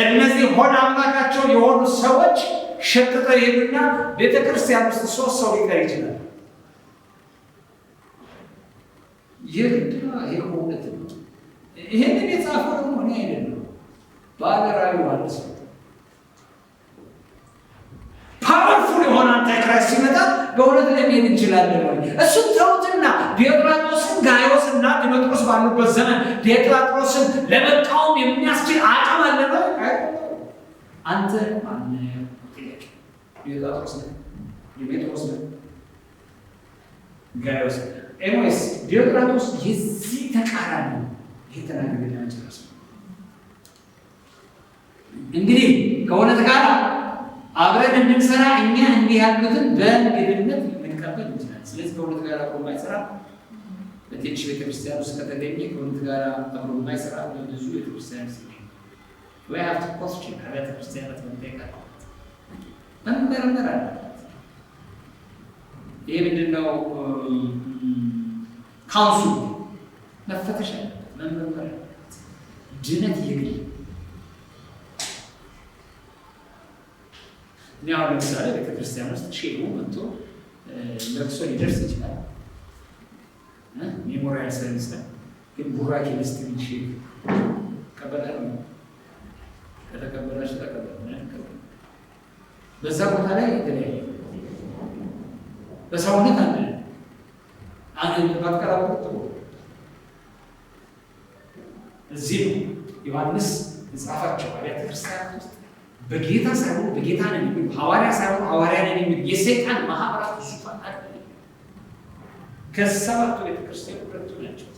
እነዚህ ሆነ አምላካቸው የሆኑ ሰዎች ሸጥተው ይሄዱና ቤተክርስቲያን ውስጥ 3 ሰው ሊቀር ይችላል። ይህንን የጻፈው ደግሞ እኔ አይደለም፣ ባለራዕዩ ዮሐንስ ነው። ፓወርፉል የሆነ አንታይክራይስት ሲመጣ በእውነት ለመሄድ እንችላለን ወይ? እሱን ተውትና ዲዮቅራጦስን ጋይዮስና ዲሜጥሮስ ባሉበት ዘመን ዲዮቅራጦስን ለመቃወም የሚያስችል አቅም አለ ነው? አንተ ማነህ? ዲዮቅራጦስ ነህ? ዲሜጥሮስ ነህ? ጋይዮስ? ኤኖስ ዲዮቅራጦስ የዚህ ተቃራኒ የተናገረ ለመጨረስ እንግዲህ ከእውነት ጋር አብረን እንድንሰራ እኛ እንዲህ ያሉትን በእንግድነት ልንቀበል እንችላለን። ስለዚህ ከእውነት ጋር አብሮ የማይሰራ በትንሽ ቤተክርስቲያን ውስጥ ከተገኘ ከእውነት ጋር አብሮ የማይሰራ በብዙ ቤተክርስቲያን ውስጥ ወይ ሀብት ኮስችን አብያተ ክርስቲያናት መጠየቅ አለበት፣ መመርመር አለበት። ይህ ምንድነው? ካውንስሉ መፈተሽ አለበት፣ መመርመር አለበት። ድነት የግል እኔ አሁን ለምሳሌ ቤተክርስቲያን ውስጥ ሼሁ መጥቶ ለቅሶ ሊደርስ ይችላል። ሜሞሪያል ሰርቪስ ላይ ግን ቡራኬ ልስጥ ሼሁ ቀበላል ነው። ከተቀበላችሁ ተቀበሉ። በዛ ቦታ ላይ የተለያየ በሰውነት አንድ ባትቀራቡ ጥሩ። እዚህ ነው ዮሐንስ የጻፋቸው አብያተ ክርስቲያናት ውስጥ በጌታ ሳይሆን በጌታ ነን የሚሉ፣ ሐዋርያ ሳይሆን ሐዋርያ ነን የሚሉ የሰይጣን ማህበራት ዙፋን አለ። ከሰባቱ ቤተክርስቲያን ሁለቱ ናቸው።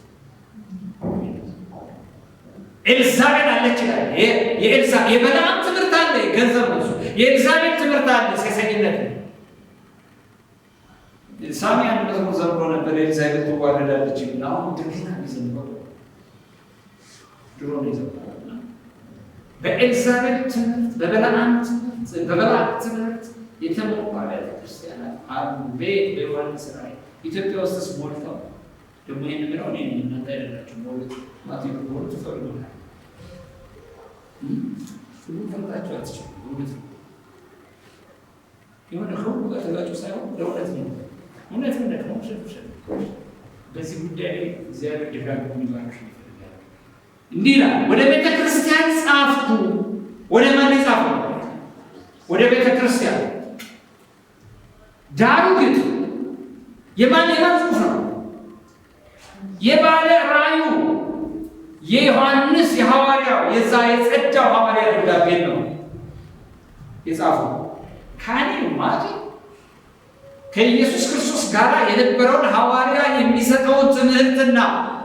ኤልዛቤል አለች ይላል። የበለዓም ትምህርት አለ፣ ገንዘብ ነው። የኤልዛቤል ትምህርት አለ፣ ሴሰኝነት ነው። ሳሚ አንድ መዝሙር ዘምሮ ነበር፣ ኤልዛቤል ትዋረዳለች ይልና አሁን እንደገና ይዘምራል። ድሮ ነው ይዘምራል። በኤልዛቤል ትምህርት፣ በበለዓም ትምህርት፣ በበለዓም ትምህርት የተሞሉ አብያተ ክርስቲያናት አሉ። በዮሐንስ ራእይ ኢትዮጵያ ውስጥስ ሞልተው ደግሞ ይህን ምለው እኔ እናንተ አይደላችሁ ሞልት ማቴ ሞልት ተፈልጎናል። ሁሉ ፈርታችሁ አትችሉም። እውነት ነው። የሆነ ከሁሉ ጋር ተጋጩ ሳይሆን ለእውነት ነው። እውነት ነው። በዚህ ጉዳይ ላይ እግዚአብሔር ደጋግሞ የሚባርክ ይፈልጋል። እንዲህ ይላል፣ ወደ ቤተ ክርስቲያን ጻፍኩ። ወደ ማን ጻፉ? ወደ ቤተ ክርስቲያን። ዳሩ ግን የማን ጽሑፍ ነው? የባለ ራእዩ የዮሐንስ የሐዋርያው የዛ የጸዳው ሐዋርያ ደብዳቤ ነው የጻፈው። ካኔ ማጂ ከኢየሱስ ክርስቶስ ጋር የነበረውን ሐዋርያ የሚሰጠውን ትምህርትና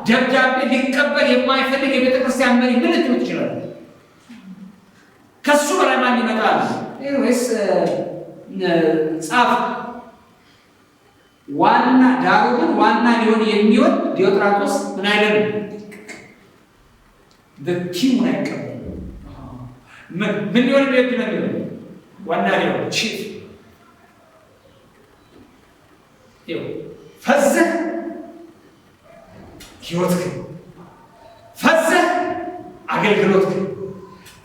ደብዳቤ ሊቀበል የማይፈልግ የቤተ ክርስቲያን መሪ ምን ልትሉ ትችላለ? ከሱ በላይ ማን ይመጣል? ወይስ ጻፍ ዋና ዳሩ ግን ዋና ሊሆን የሚወድ ዲዮጥራጦስ ምን አይደለም? በኪሙን አይቀበልም። ምን ሊሆን የሚወድ ነው የሚሆን ዋና ሊሆን ቺፍ ፈዘህ ሕይወትህን ፈዘህ አገልግሎትህን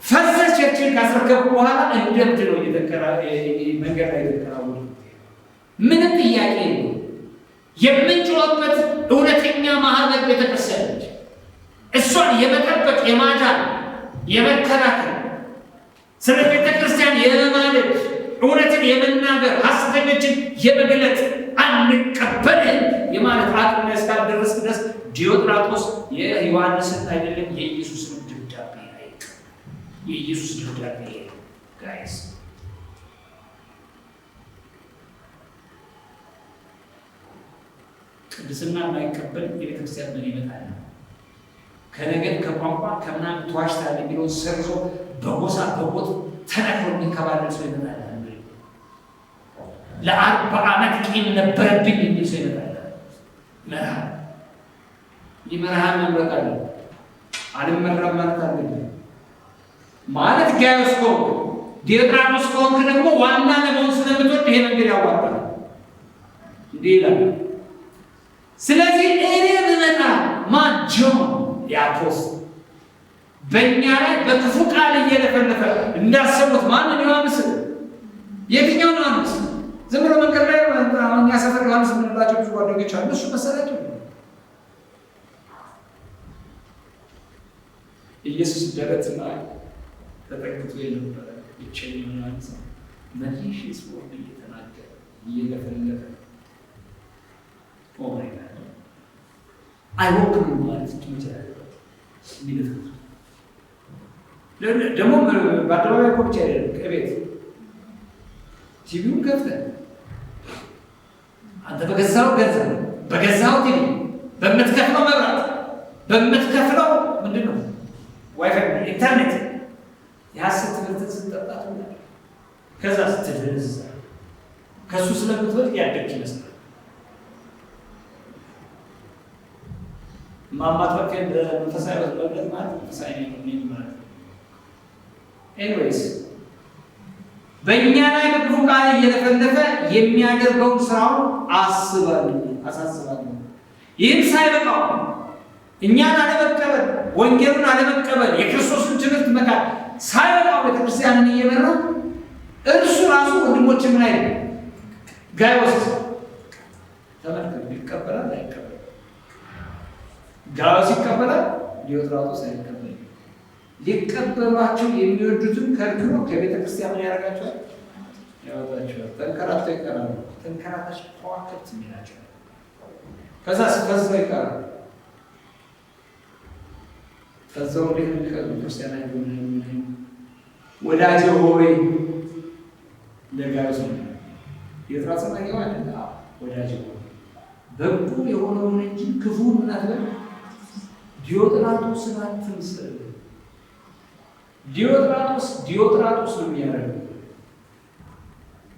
ፈዘህ ቸርችን ካስረከብኩ በኋላ እንደምድ ነው መንገድ ላይ የተከናወነ ምንም ጥያቄ ነው። የምንጮህበት እውነተኛ ማህበር ቤተክርስቲያን ነች። እሷን የመጠበቅ የማዳን የመከላከል ስለ ቤተክርስቲያን የመማለድ እውነትን የመናገር ሐሰተኞችን የመግለጥ አንቀበልም የማለት አቅም እስካልደረስ ድረስ ዲዮጥራጦስ የዮሐንስን አይደለም የኢየሱስን ደብዳቤ አይቀበልም። የኢየሱስ ደብዳቤ ጋይስ ቅድስና የማይቀበል የቤተክርስቲያን ምን ይመጣል? ከነገድ ከቋንቋ ከምናምን ተዋሽታል የሚለውን ሰርዞ በጎሳ በቦት ተነክሮ የሚንከባለል ሰው ይመጣል። ለ40 ዓመት ቂም ነበረብኝ የሚል ሰው ይመጣል። መርሃ ይመርሃ መምረጥ አለ አልመራም ማለት አለብን ማለት ጋዮስ ከሆንክ ዲዮጥራጦስ ከሆንክ ደግሞ ዋና ለመሆን ስለምትወድ ይሄ መንገድ ያዋጣል እንዲህ ይላል። ስለዚህ እኔ ብመጣ ማጆን ያፖስ በእኛ ላይ በክፉ ቃል እየለፈለፈ እንዳሰቡት ማንን? ዮሐንስ። የትኛው ዮሐንስ? ዝም ብሎ መንገድ ላይ አሁን ያሰፈር ዮሐንስ የምንላቸው ብዙ ጓደኞች አሉ። እሱ መሰላቸው ኢየሱስ ደረት ላይ ተጠቅቶ የነበረ ብቸኛው ዮሐንስ መሪሽ ስወርድ እየተናገረ እየለፈለፈ ኦማይ ጋድ አይወክም ማለት ይችላል። ደግሞ በአደባባይ እኮ ብቻ አይደለም፣ ከቤት ቲቪውን ከፍተህ አንተ በገዛው ገንዘብ በገዛው ቲቪ በምትከፍለው መብራት በምትከፍለው ምንድን ነው ዋይፋይ ኢንተርኔት የሐሰት ትምህርትን ስትጠጣት ከዛ ስትድህዝ ከእሱ ስለምትወጥ ያደግ ይመስላል። ማማጥበቅ በመንፈሳዊ በእምነት ማለት መንፈሳዊ ነው ማለት ነው። ኤኒዌይስ በእኛ ላይ በክፉ ቃል እየለፈለፈ የሚያደርገውን ስራውን አሳስባለሁ። ይህም ሳይበቃው እኛን አለመቀበል፣ ወንጌሉን አለመቀበል፣ የክርስቶስን ትምህርት መካድ ሳይበቃው ቤተክርስቲያንን እየመራ እርሱ ራሱ ወንድሞች ምን አይደል ጋዮስ ተመልከቱ፣ ይቀበላል አይቀበል? ጋዮስ ይቀበላል፣ ዲዮጥራጦስ አይቀበል። ሊቀበሏቸው የሚወዱትን ከልክሎ ከቤተ ክርስቲያን ምን ያደርጋቸዋል? ያወጣቸዋል። ተንከራተው ይቀራሉ። ተንከራታች ከዋክብት የሚላቸው ከዛ ስፈዘው ይቀራሉ። ከዛው እንዴት የሚቀሩ ክርስቲያን አይሆንም። ወዳጄ ሆይ ለጋዮስ ነው ዲዮጥራጦስ ነው አይደል? ወዳጄ ሆይ በጎ የሆነውን እንጂ ክፉን አትበል። ዲዮጥራጦስን አትምሰል። ዲዮጥራጦስ ነው የሚያደርገው።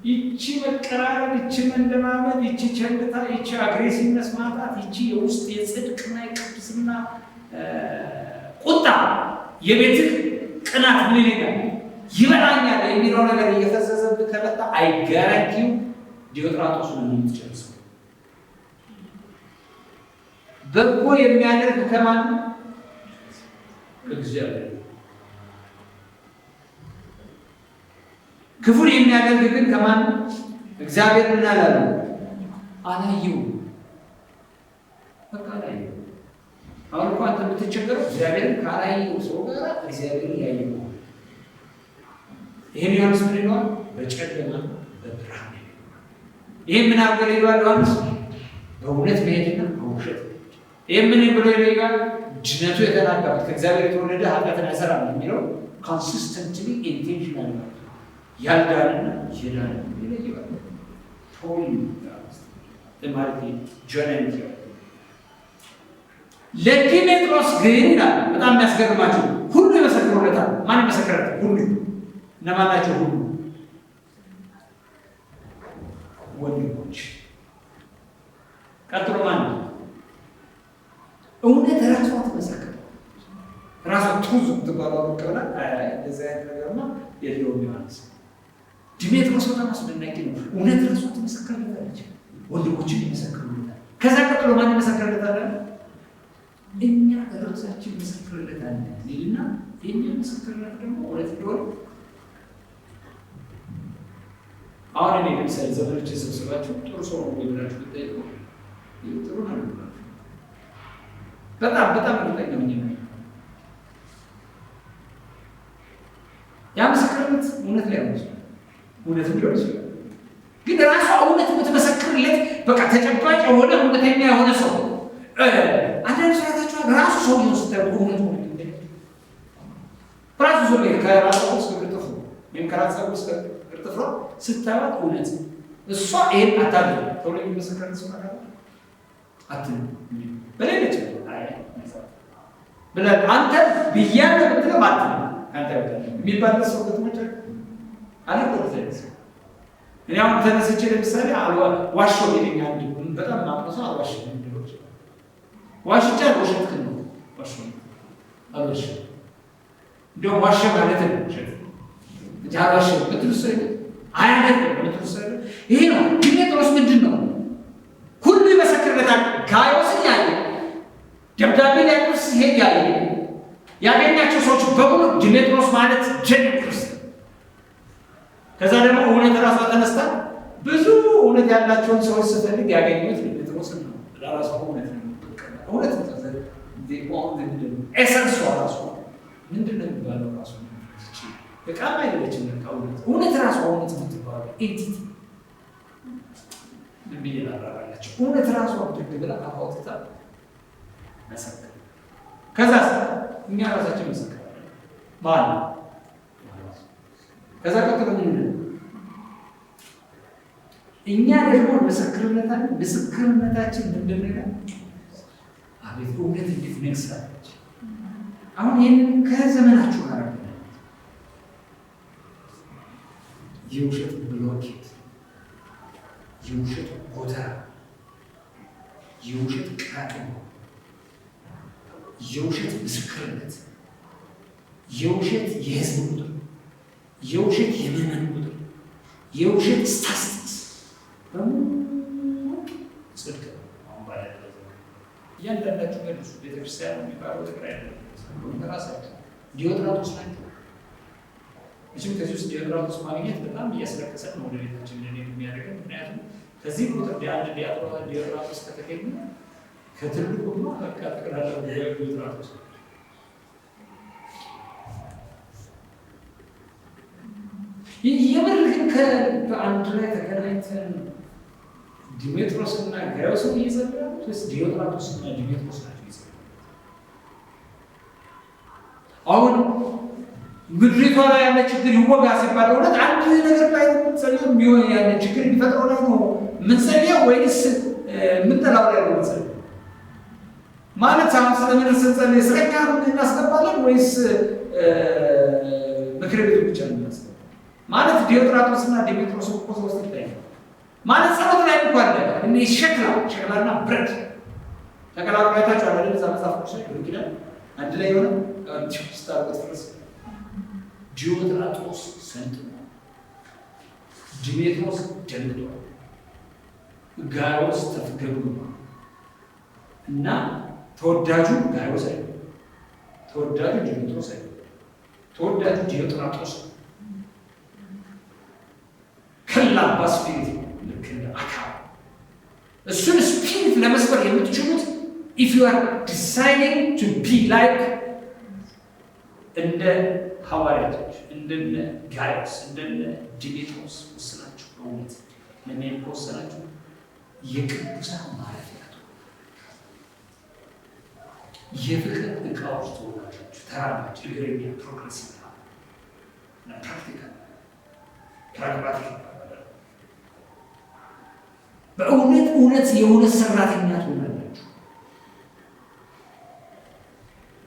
ይቺ መቀራረብ፣ ይቺ መለማመድ፣ ይቺ ቸልታ፣ ይቺ አግሬሲቭነስ ማጣት፣ ይቺ የውስጥ የጽድቅና የቅድስና ቁጣ፣ የቤትህ ቅናት ምን ይላል ይበላኛል የሚለው ነገር እየፈዘዘብህ ከመጣ አይጋራኪው ዲዮጥራጦስ ነው የምትጨርሰው። በጎ የሚያደርግ ከማን? ከእግዚአብሔር። ሲያደርግ ግን ከማን እግዚአብሔርን አላየው። በቃ አላየው። አሁን እኮ አንተ የምትቸገረው እግዚአብሔርን ካላየው ሰው ጋር እግዚአብሔርን ያየው። ይሄን ዮሐንስ ምን ይለዋል? በጨለማ በብርሃን። ይሄን ምን አድርገው ይለዋል ዮሐንስ? በእውነት መሄድና በውሸት። ይሄን ምን ብሎ ይለዋል? ድነቱ የተናጋበት ከእግዚአብሔር የተወለደ ኃጢአትን አይሰራም የሚለው ኮንሲስተንትሊ ኢንቴንሽናል ነው። ያልዳንና የዳን ይለያል። ቶል ማለት ጆነንት ለዲሜጥሮስ ግን ይላል። በጣም የሚያስገርማቸው ሁሉ ይመሰክሩለታል። ማን ይመሰክራል? ሁሉ። እነማን ናቸው? ሁሉ ወንድሞች። ቀጥሎ ማን ነው? እውነት ራሷ ትመሰክር። ራሷ ትዙ ትባላው ከሆነ እንደዚህ አይነት ነገርማ የለውም ዮሐንስ። ዲሜጥሮስ በጣም አስደናቂ ነው። እውነት ራሷ ትመሰክርለታለች፣ ወንድሞችን ይመሰክሩለታል። ከዛ ቀጥሎ ማን ይመሰክርለታል? እኛ ራሳችን መሰክርለታለን ይልና የኛ ምስክርነት ደግሞ እውነት እንደሆነ አሁን እኔ ለምሳሌ ዘመዶች ሰብስባችሁ ጥሩ ሰው ነው ብላችሁ ብትጠይቁ ጥሩ ነው ብላችሁ በጣም እርግጠኛ ነኝ ያ ምስክርነት እውነት ሊሆን ይችላል፣ እውነት ሊሆን ይችላል። ግን ራሷ እውነት የምትመሰክርለት በቃ ተጨባጭ የሆነ እውነተኛ የሆነ ሰው አንዳንድ ሰዓታቸው ራሱ ሰው ይወስዳል። እውነት ነው ራሱ ሰው ከራሱ እስከ ቅርጥፍ ወይም ከራሱ እስከ ቅርጥፍ ስታዩት እውነት እሷ ይሄን አታድርግ ተብሎ የሚመሰክርለት ሰው ማለት አትልም በሌለች ብለህ አንተ ብያለሁ ብትለው አትልም አንተ የሚባል ሰው ከተመቸ አለቆት እኔ አሁን ተነስቼ ለምሳሌ ዋሾ ይለኛል። በጣም ማጥፋ አዋሽ እንደሆነ ዋሽቻ ውሸት ነው ዋሾ አዋሽ እንደው ዋሽ ማለት ነው ውሸት ጃዋሽ በትሩሰይ አይደለም በትሩሰይ ይሄ ነው። ዲሜጥሮስ ምንድን ነው ሁሉ ይመሰክርለታል። ጋዮስ ያለ ደብዳቤ ላይ ቁስ ሄድ ያለ ያገኛቸው ሰዎች በሙሉ ዲሜጥሮስ ማለት ጀነክርስ። ከዛ ደግሞ እውነት ራሷ ተነስታ ብዙ እውነት ያላቸውን ሰዎች ስትፈልግ ያገኙት ዲሜጥሮስ ነው። ራሷ እውነት ነው እውነት ተዘለ ኤሰንስ ራሷ ምንድን ነው የሚባለው? ራሱ በቃም አይደለችም። እውነት ራሷ እውነት የምትባለው ኤንቲቲ ብዬ ላራራላቸው እውነት ራሷ ብድግ ብላ አፋውጥታ መሰከረ። ከዛ እኛ ራሳችን መሰከራለን ማለት ነው። ከዛ ቀጥሎ ምንድን ነው? እኛ ደግሞ ምስክርነታችን ምንድን ነው? አቤት እውነት እንዴት ነግሳለች! አሁን ይህንን ከዘመናችሁ ጋር የውሸት ብሎኬት፣ የውሸት ጎተራ፣ የውሸት ቃጥሎ፣ የውሸት ምስክርነት፣ የውሸት የህዝብ ቁጥር፣ የውሸት የምዕመን ቁጥር፣ የውሸት ስታስቲክስ ጽድቅ እያንዳንዳችሁ መልሱ። ቤተክርስቲያን የሚባለው ትግራይ ራሳችሁ ዲዮጥራጦስ ናቸው። እችም ከዚህ ውስጥ ዲዮጥራጦስ ማግኘት በጣም እያስለቀሰን ነው ወደ ቤታችን የሚያደርገን። ምክንያቱም ከዚህ ቁጥር አንድ ዲዮጥራጦስ ከተገኘ ከትልቁ በቃ ጠቅላላ ዲዮጥራጦስ የምር ግን ከአንድ ላይ ተገናኝተን ዲሜጥሮስ እና ጋዮስን እየዘለሉት ወይስ ዲዮጥራጦስ እና ዲሜጥሮስ ናቸው እየዘለሉት? አሁን ምድሪቷ ላይ ያለ ችግር ይወጋ ሲባል እውነት አንድ ነገር ላይ የምንጸልየው የሚሆን ያለ ችግር የሚፈጥረው ላይ ነው የምንጸልየው ወይስ የምንጠላው ላይ ነው የምንጸልየው? ማለት አሁን ስለምድር ስንጸልይ እስረኛ እናስገባለን ወይስ ምክር ቤቱ ብቻ ነው የምናስገባው? ማለት ዲዮጥራጦስ እና ዲሜጥሮስ እኮ ሶስት ይታያል። ማለት ጸሎት ላይ እንኳን እኔ ሸክላና ብረት ተቀላቅላታችሁ አለ ለዛ መጽሐፍ ቅዱስ ላይ ይልካል አንድ ላይ ሆነ ስታርቁት ፍርስ ዲዮጥራጦስ ሰንጥቆ ዲሜጥሮስ ደንግጦ ጋዮስ ተፍገምግሞ እና ተወዳጁ ጋዮስ አይደለም፣ ተወዳጁ ዲሜጥሮስ አይደለም፣ ተወዳጁ ዲዮጥራጦስ የሚላባ ስፒሪት ነው። ልክ እንደ አካል እሱን ስፒሪት ለመስበር የምትችሉት if you are deciding to be like እንደ ሐዋርያቶች እንደነ ጋይዮስ እንደነ ዲሜጥሮስ ወስናችሁ በእውነት ለምን ወስናችሁ የቅዱሳን ማረፊያ የፍቅር ዕቃዎች ትሆናላችሁ። ተራማጅ እግረኛ ፕሮግሬሲቭ እና ፕራክቲካል ፕራግማቲክ በእውነት የሆነ ሰራተኛ ትሆናላችሁ።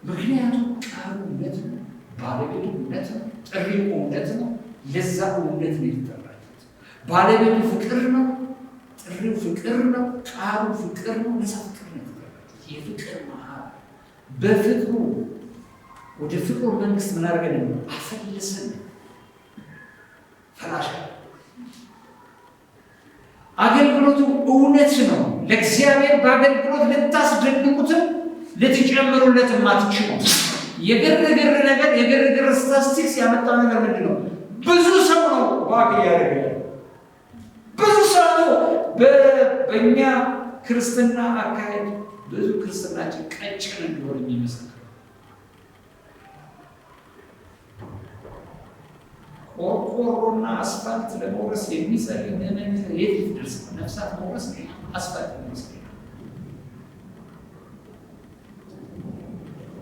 ምክንያቱም ቃሉ እውነት ነው፣ ባለቤቱ እውነት ነው፣ ጥሪው እውነት ነው። ለዛ እውነት ነው የተጠራችሁት። ባለቤቱ ፍቅር ነው፣ ጥሪው ፍቅር ነው፣ ቃሉ ፍቅር ነው። ለዛ ፍቅር ነው የተጠራችሁት። የፍቅር መሀል በፍቅሩ ወደ ፍቅሩ መንግስት ምን አድርገን ነው አፈልሰን ፈላሻ አገልግሎቱ እውነት ነው። ለእግዚአብሔር በአገልግሎት ልታስደንቁትም ልትጨምሩለት የማትችሉ የግርግር ነገር የግርግር ስታስቲክስ ያመጣው ነገር ምንድን ነው? ብዙ ሰው ነው ባክ ያደርጋል። ብዙ ሰው ነው በእኛ ክርስትና አካሄድ ብዙ ክርስትናችን ቀጭን እንዲሆን የሚመስል ቆርቆሮና አስፋልት ለመውረስ የሚጸልይ ምዕመን የት ይደርስ? ነፍሳት መውረስ አስፋልት ለመውረስ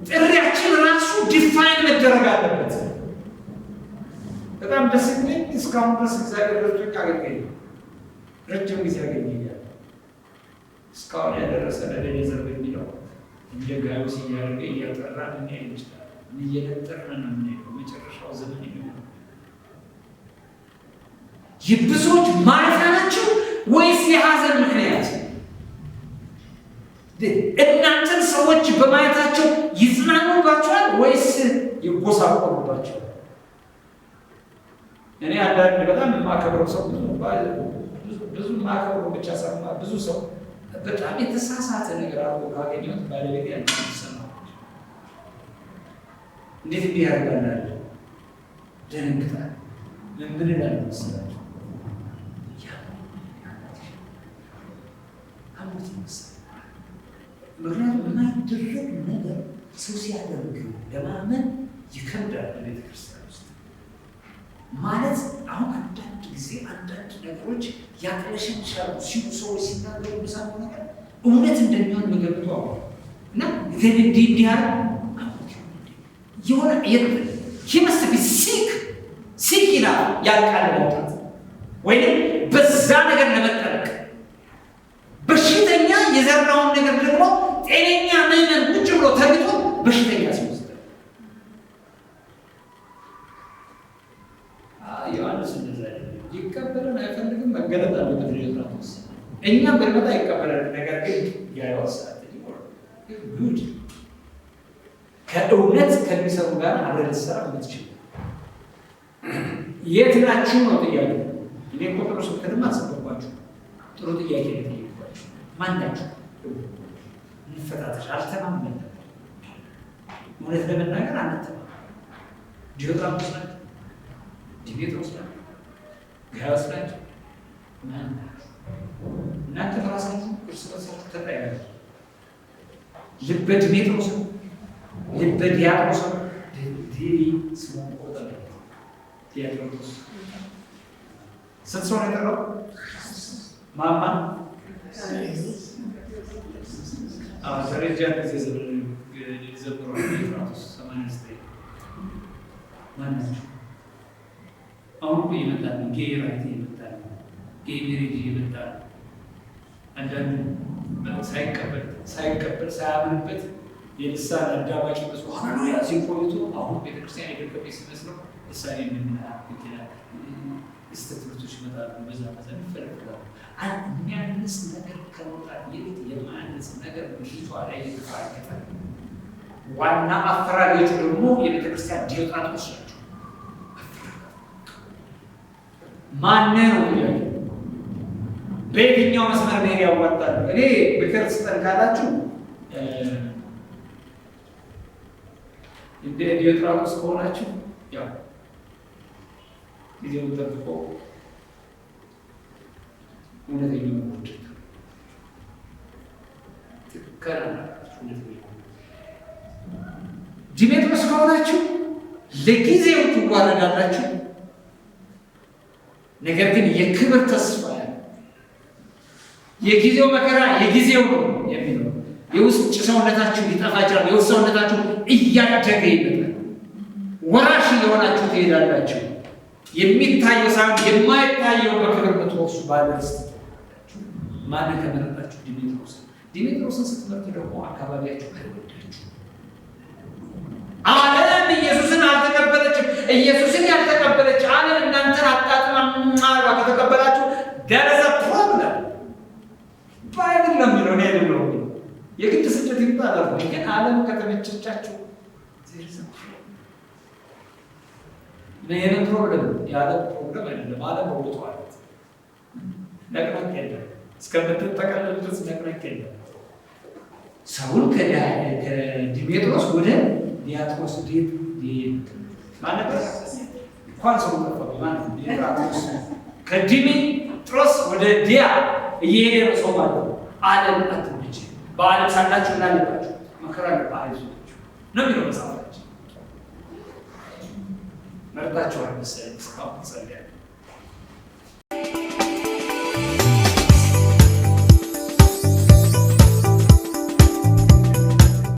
ጥሪያችን ራሱ ዲፋይን መደረግ አለበት። በጣም ደስ የሚለኝ እስካሁን ድረስ እግዚአብሔር ረድቶኝ አገልጋይ ረጅም ጊዜ አገልግያለሁ። እስካሁን ያደረሰ ለደኔ ዘርብ የሚለው እንደ ጋዮስ እያደረገ እያጠራ ልንሄድ እንችላለን። እየነጠርን ነው የምንሄደው። መጨረሻው ዘመን የሚሆነው የብዙዎች ማረፊያ ናቸው ወይስ የሀዘን ምክንያት? እናንተን ሰዎች በማየታቸው ይጽናኑባቸዋል ወይስ ይጎሳቆሉባቸዋል? እኔ አንዳንድ በጣም የማከብረው ሰው ብዙ የማከብረው ብቻ ሳይሆን ብዙ ሰው በጣም የተሳሳተ ነገር አድርጎ ካገኘሁት ባለቤቴ ይሰማል። እንዴት እንዲህ ያደርጋል? ደንግጣል። ምን ይላል መሰላችሁ? አሞት ይመስላል። ምክንያቱም የማይደረግ ነገር ሰው ሲያደርግ ለማመን ይከብዳል። በቤተክርስቲያን ውስጥ ማለት አሁን አንዳንድ ጊዜ አንዳንድ ነገሮች ያቅለሸልሻሉ ሲሉ ሰዎች ሲናገሩ ምሳሌ ነገር እውነት እንደሚሆን መገምቱ እና ግን እንዲህ ያለ የሆነ ሂመስት ሲክ ይላል ያልቃል ለመውጣት ወይም በዛ ነገር ለመጠለቅ በሽተኛ የዘራውን ነገር ደግሞ ጤነኛ ምዕመን ቁጭ ብሎ ተግቶ በሽተኛ ሲወስድ ዮሐንስ እንደዛ ይቀበለን አይፈልግም። መገለጥ አለበት ሊወጣስ እኛም በርመጣ ይቀበላል። ነገር ግን ያይወሳት ጉድ ከእውነት ከሚሰሩ ጋር አብረን ልትሰራ የምትችል የት ናችሁ ነው ጥያቄ። እኔ እኮ ጥሩ ስብከትም አልሰበኳችሁ። ጥሩ ጥያቄ ነው የጠየኳችሁ። ማን ናችሁ? እንፈታተሽ። አልተማመን እውነት ለመናገር አንተማመን። ዲዮጥራጦስ ናቸው፣ ዲሜጥሮስ ናቸው፣ ጋዮስ ናቸው። ማን ናችሁ? እናንተ ራሳችሁ እርስ በርሳችሁ ተጠያዩ። ልበ ዲሜጥሮስ ነው፣ ልበ ዲያጥሮስ ነው። ስሙ ቆጠር ዲያጥሮስ ስንት ሰው ነው የጠራው? ማማ ደረጃ ጊዜ ዘምሯል። ዲያጥሮስ 89 ማን ናቸው? አሁን እኮ ይመጣል። ጌ ራይት ይመጣል። ጌ ሜሬጅ ይመጣል። አንዳንዱ ሳይቀበል ሳያምንበት የልሳን አዳማጭ መስሎ ሃሌሉያ ሲቆይቶ አሁን ቤተክርስቲያን የገባ ሲመስለው ልሳን የምንይችላል ስተትምህርቶች ይመጣሉ። በዛ ይፈለጋሉ። የሚያንስ ነገር ከመውጣት ይልቅ የማያንስ ነገር ምሽቷ ላይ የተፋገጠ ዋና አፈራሪዎቹ ደግሞ የቤተክርስቲያን ዲዮጥራጦስ ናቸው። ማነው ነው በየትኛው መስመር መሄድ ያዋጣል? እኔ ምክር ስጠን ካላችሁ እንደ ዲዮጥራጦስ ከሆናችሁ ያው ጊዜውን ጠብቆ እውነተኛው ውድድር ትከራከራላችሁ። ዲሜጥሮስ ከሆናችሁ ለጊዜው ትዋረዳላችሁ፣ ነገር ግን የክብር ተስፋ ያለ የጊዜው መከራ የጊዜው ነው የሚለው የውስጥ ሰውነታችሁ ሊጠፋ ይችላል። የውስጥ ሰውነታችሁ እያደገ ይመጣል። ወራሽ የሆናችሁ ትሄዳላችሁ። የሚታየው ሳይሆን የማይታየው በክብር ምትወርሱ ባለርስት ማንን ከመረጣችሁ? ዲሜጥሮስን ስትመርጡ ደግሞ አካባቢያችሁ አይወዳችሁ። ዓለም ኢየሱስን አልተቀበለችም። ኢየሱስን ያልተቀበለች ዓለም እናንተን አጣጥማ ከተቀበላችሁ ደረሰ ፕሮብለም ባይብል ነው የሚለው እኔ አይደለሁም። የግድ ስደት ይባላል። ግን ዓለም ከተመቸቻችሁ ይህንን ፕሮብለም የዓለም ፕሮብለም አይደለም። ዓለም ወጥቷል። ነቅነቅ የለም። እስከምትጠቀለሉ ድረስ ነቅነቅ የለም። ሰውን ከዲሜጥሮስ ወደ ዲያጥሮስ ከዲሜጥሮስ ወደ ዲያ እየሄደ ነው ሰው ማለት ነው። ዓለም አትመች። በዓለም ሳላችሁ እናለባችሁ መከራ አይዟችሁ ነው የሚለው መጽሐፋችን። መርጣችኋል መሰለኝ እስካሁን ጸልያለሁ።